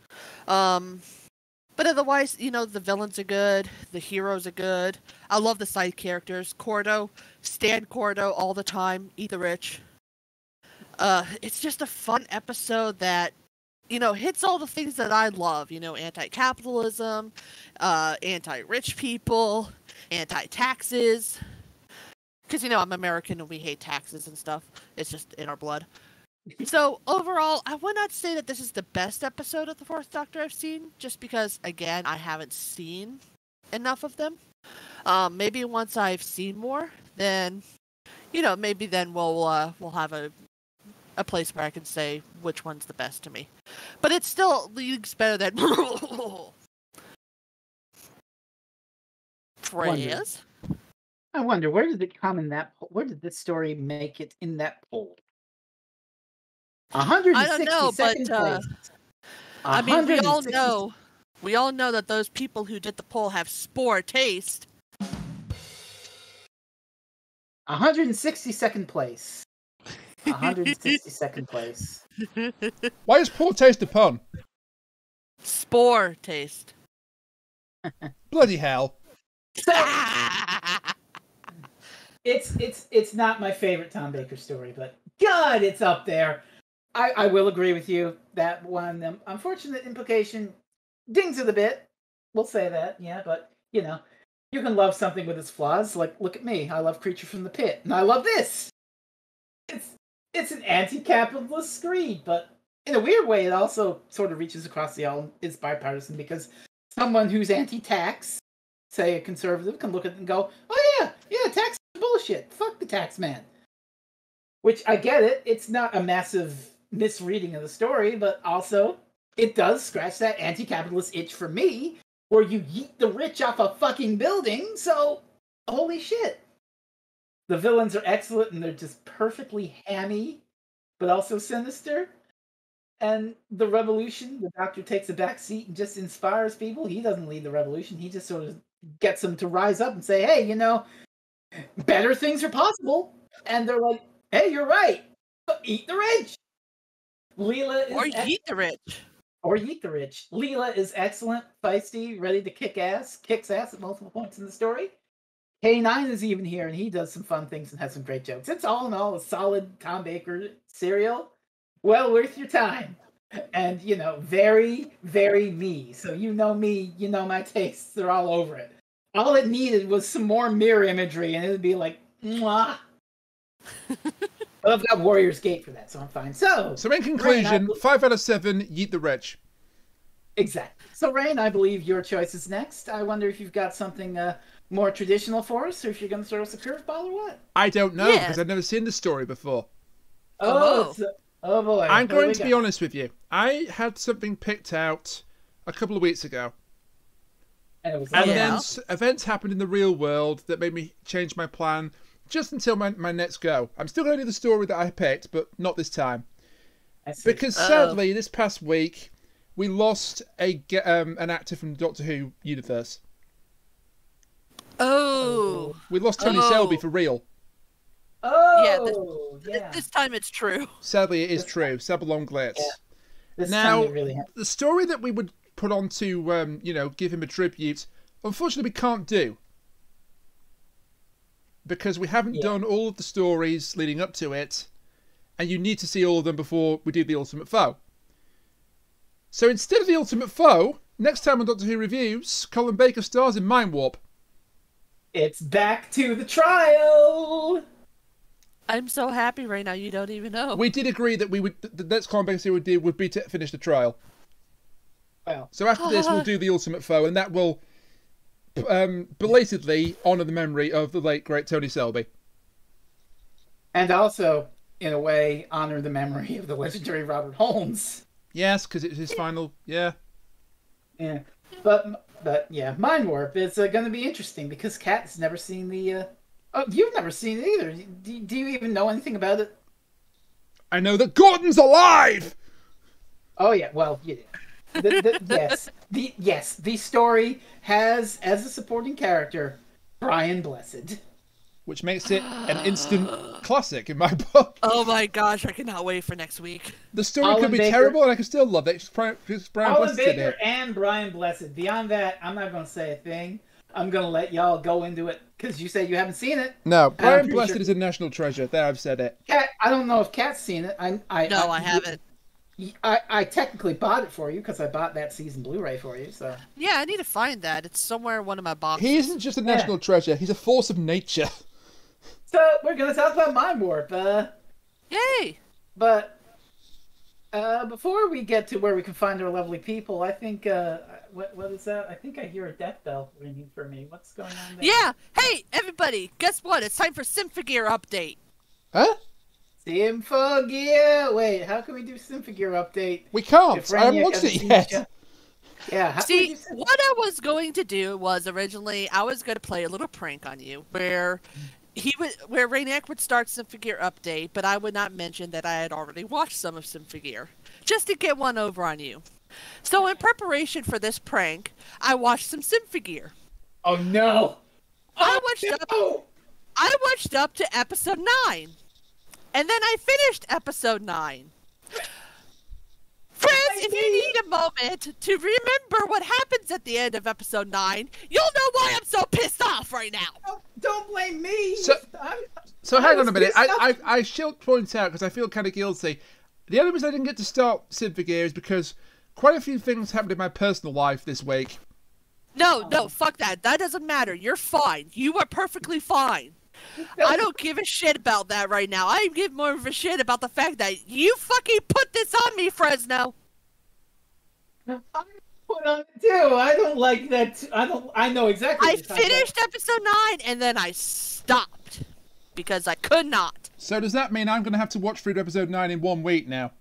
But otherwise, the villains are good. The heroes are good. I love the side characters. Cordo, stand Cordo all the time. Eat the rich. It's just a fun episode that hits all the things that I love, anti-capitalism, anti-rich people, anti-taxes. Because, I'm American and we hate taxes and stuff. It's just in our blood. So, overall, I would not say that this is the best episode of The Fourth Doctor I've seen, just because, again, I haven't seen enough of them. Maybe once I've seen more, then, maybe then we'll have a place where I can say which one's the best to me. But it still leagues better than Frez. I wonder, where did it come in that poll? Where did this story make it in that poll? I don't know, but 162nd place. I mean, we all 160 know that those people who did the poll have spore taste. 162nd place. 162nd place. Why is poor taste a pun? Spore taste. Bloody hell. It's not my favorite Tom Baker story, but God, it's up there. I will agree with you. That one, unfortunate implication, dings it a bit. We'll say that, yeah, but, you know, you can love something with its flaws. Like, look at me. I love Creature from the Pit, and I love this. It's an anti-capitalist screed, but in a weird way, it also sort of reaches across the aisle and is bipartisan, because someone who's anti-tax, say a conservative, can look at it and go, oh yeah, tax is bullshit. Fuck the tax man. Which, I get it. It's not a massive misreading of the story, but also it does scratch that anti-capitalist itch for me, where you yeet the rich off a fucking building, so holy shit. The villains are excellent, and they're just perfectly hammy, but also sinister. And the revolution, the Doctor takes a back seat and just inspires people. He doesn't lead the revolution. He just sort of gets them to rise up and say, hey, you know, better things are possible. And they're like, hey, you're right. Eat the rich. Leela is... Or yeet the rich. Or yeet the rich. Leela is excellent, feisty, ready to kicks ass at multiple points in the story. K9 is even here, and he does some fun things and has some great jokes. It's all in all a solid Tom Baker serial. Well worth your time. And, you know, very, very me. So you know me, you know my tastes. They're all over it. All it needed was some more mirror imagery, and it would be like, mwah. Well, I've got Warrior's Gate for that, so I'm fine. So in conclusion, 5 out of 7, yeet the rich. Exactly. So, Rain, I believe your choice is next. I wonder if you've got something more traditional for us, or if you're going to throw us a curveball or what? I don't know, because I've never seen the story before. Oh boy. I'm going to be honest with you. I had something picked out a couple of weeks ago. And then events happened in the real world that made me change my plan just until my next go. I'm still going to do the story that I picked, but not this time. Because sadly, this past week, we lost an actor from Doctor Who universe. Oh. We lost Tony Selby for real. This time it's true. Sadly, it is true. Sabalong Glitz. Yeah. Now, the story that we would put on to, give him a tribute, unfortunately, we can't do. Because we haven't done all of the stories leading up to it, and you need to see all of them before we do the Ultimate Foe. So instead of the Ultimate Foe, next time on Doctor Who Reviews, Colin Baker stars in Mind Warp. It's back to the trial! I'm so happy right now, you don't even know. We did agree that the next Colin Baker series we do would be to finish the trial. Well. So after this, we'll do the Ultimate Foe, and that will belatedly honour the memory of the late, great Tony Selby. And also, in a way, honour the memory of the legendary Robert Holmes. Yes, because it's his final... Yeah. Yeah. But yeah, Mind Warp is going to be interesting, because Kat's never seen the... Oh, you've never seen it either. Do you even know anything about it? I know that Gordon's alive! Oh, yeah. Well, yeah. Yes. The story has, as a supporting character, Brian Blessed. Which makes it an instant classic in my book. Oh my gosh, I cannot wait for next week. The story could be terrible, and I can still love it. It's Brian Blessed Baker and Brian Blessed. Beyond that, I'm not going to say a thing. I'm going to let y'all go into it, because you said you haven't seen it. No, Brian Blessed is a national treasure. There, I've said it. Kat, I don't know if Kat's seen it. I haven't. I technically bought it for you, because I bought that season Blu-ray for you, so... Yeah, I need to find that. It's somewhere in one of my boxes. He isn't just a national treasure. He's a force of nature. So, we're going to talk about Mind Warp. Yay! But, before we get to where we can find our lovely people, I think, what is that? I think I hear a death bell ringing for me. What's going on there? Yeah! Hey, everybody! Guess what? It's time for Symphogear update! Huh? Symphogear! Wait, how can we do Symphogear update? We can't. I haven't watched it yet. Yeah. See, what I was going to do was originally I was going to play a little prank on you where Rainiac would start Symphogear update, but I would not mention that I had already watched some of Symphogear, just to get one over on you. So in preparation for this prank, I watched some Symphogear. Oh no! I watched up to episode 9, and then I finished episode 9. Friends, if you need a moment to remember what happens at the end of episode 9, you'll know why I'm so pissed off right now. Don't blame me. So hang on a minute. I should point out, because I feel kind of guilty, the only reason I didn't get to start Symphogear is because quite a few things happened in my personal life this week. No, fuck that. That doesn't matter. You're fine. You are perfectly fine. I don't give a shit about that right now. I give more of a shit about the fact that you fucking put this on me, Frezno. I put on it too. I don't like that. I know exactly. I finished episode 9 and then I stopped because I could not. So does that mean I'm going to have to watch through to episode 9 in 1 week now?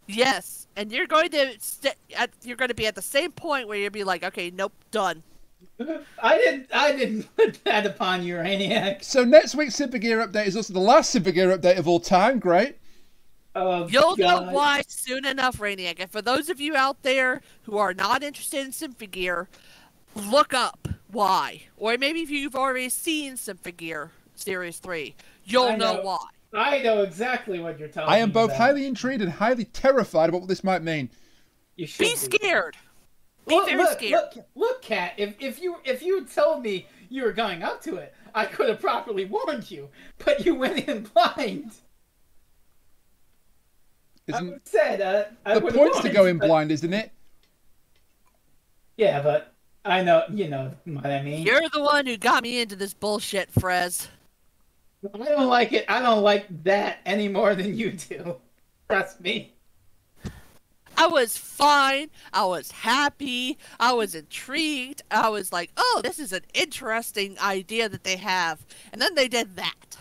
Yes, and you're going to be at the same point where you'll be like, okay, nope, done. I didn't put that upon you, Rainiac. So next week's Symphogear update is also the last Symphogear update of all time. Great. Oh, You'll God. know why soon enough, Rainiac. And for those of you out there who are not interested in Symphogear, look up why. Or maybe if you've already seen Symphogear Series 3, you'll know why. I know exactly what you're talking about. I am both highly intrigued and highly terrified about what this might mean. You should be scared. Be very scared. Look, Kat. If you had told me you were going up to it, I could have properly warned you. But you went in blind. Isn't the point's to go in blind, isn't it? Yeah, but I know you know what I mean. You're the one who got me into this bullshit, Frez. I don't like it. I don't like that any more than you do. Trust me. I was fine. I was happy. I was intrigued. I was like, oh, this is an interesting idea that they have. And then they did that.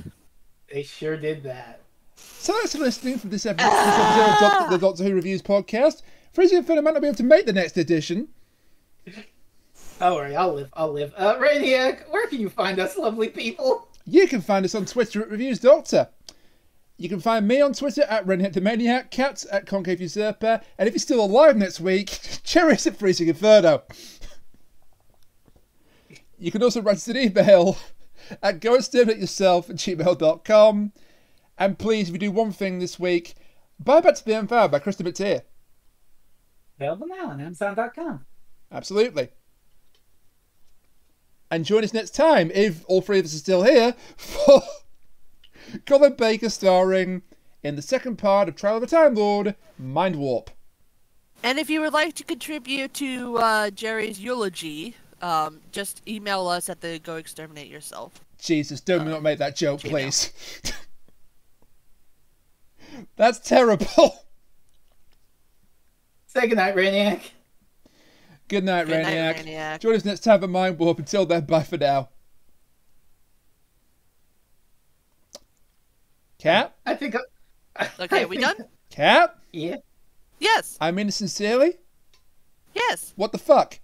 They sure did that. So thanks for listening for this episode of the Doctor Who Reviews podcast. FreezingInferno might not be able to make the next edition. Don't worry, I'll live. Rainiac, where can you find us, lovely people? You can find us on Twitter at Reviews Doctor. You can find me on Twitter at Renhit the Maniac, Cats at Concave Usurper, and if you're still alive next week, Cherries at FreezingInferno. You can also write us an email at goexterminateyourself@gmail.com. And please, if you do one thing this week, buy Back to the Empire by Krista McTeer. Available now on Amazon.com. Absolutely. And join us next time, if all three of us are still here, for Colin Baker starring in the second part of Trial of a Time Lord, Mind Warp. And if you would like to contribute to Jerry's eulogy, just email us at the Go Exterminate Yourself. Jesus, don't not make that joke, please. That's terrible. Say goodnight, Rainiac. Good night, Good Rainiac. night, Rainiac. Join us next time for Mind Warp. Until then, bye for now. Cat? I think. Okay, are we done? Cat? Yeah. Yes. I mean it sincerely? Yes. What the fuck?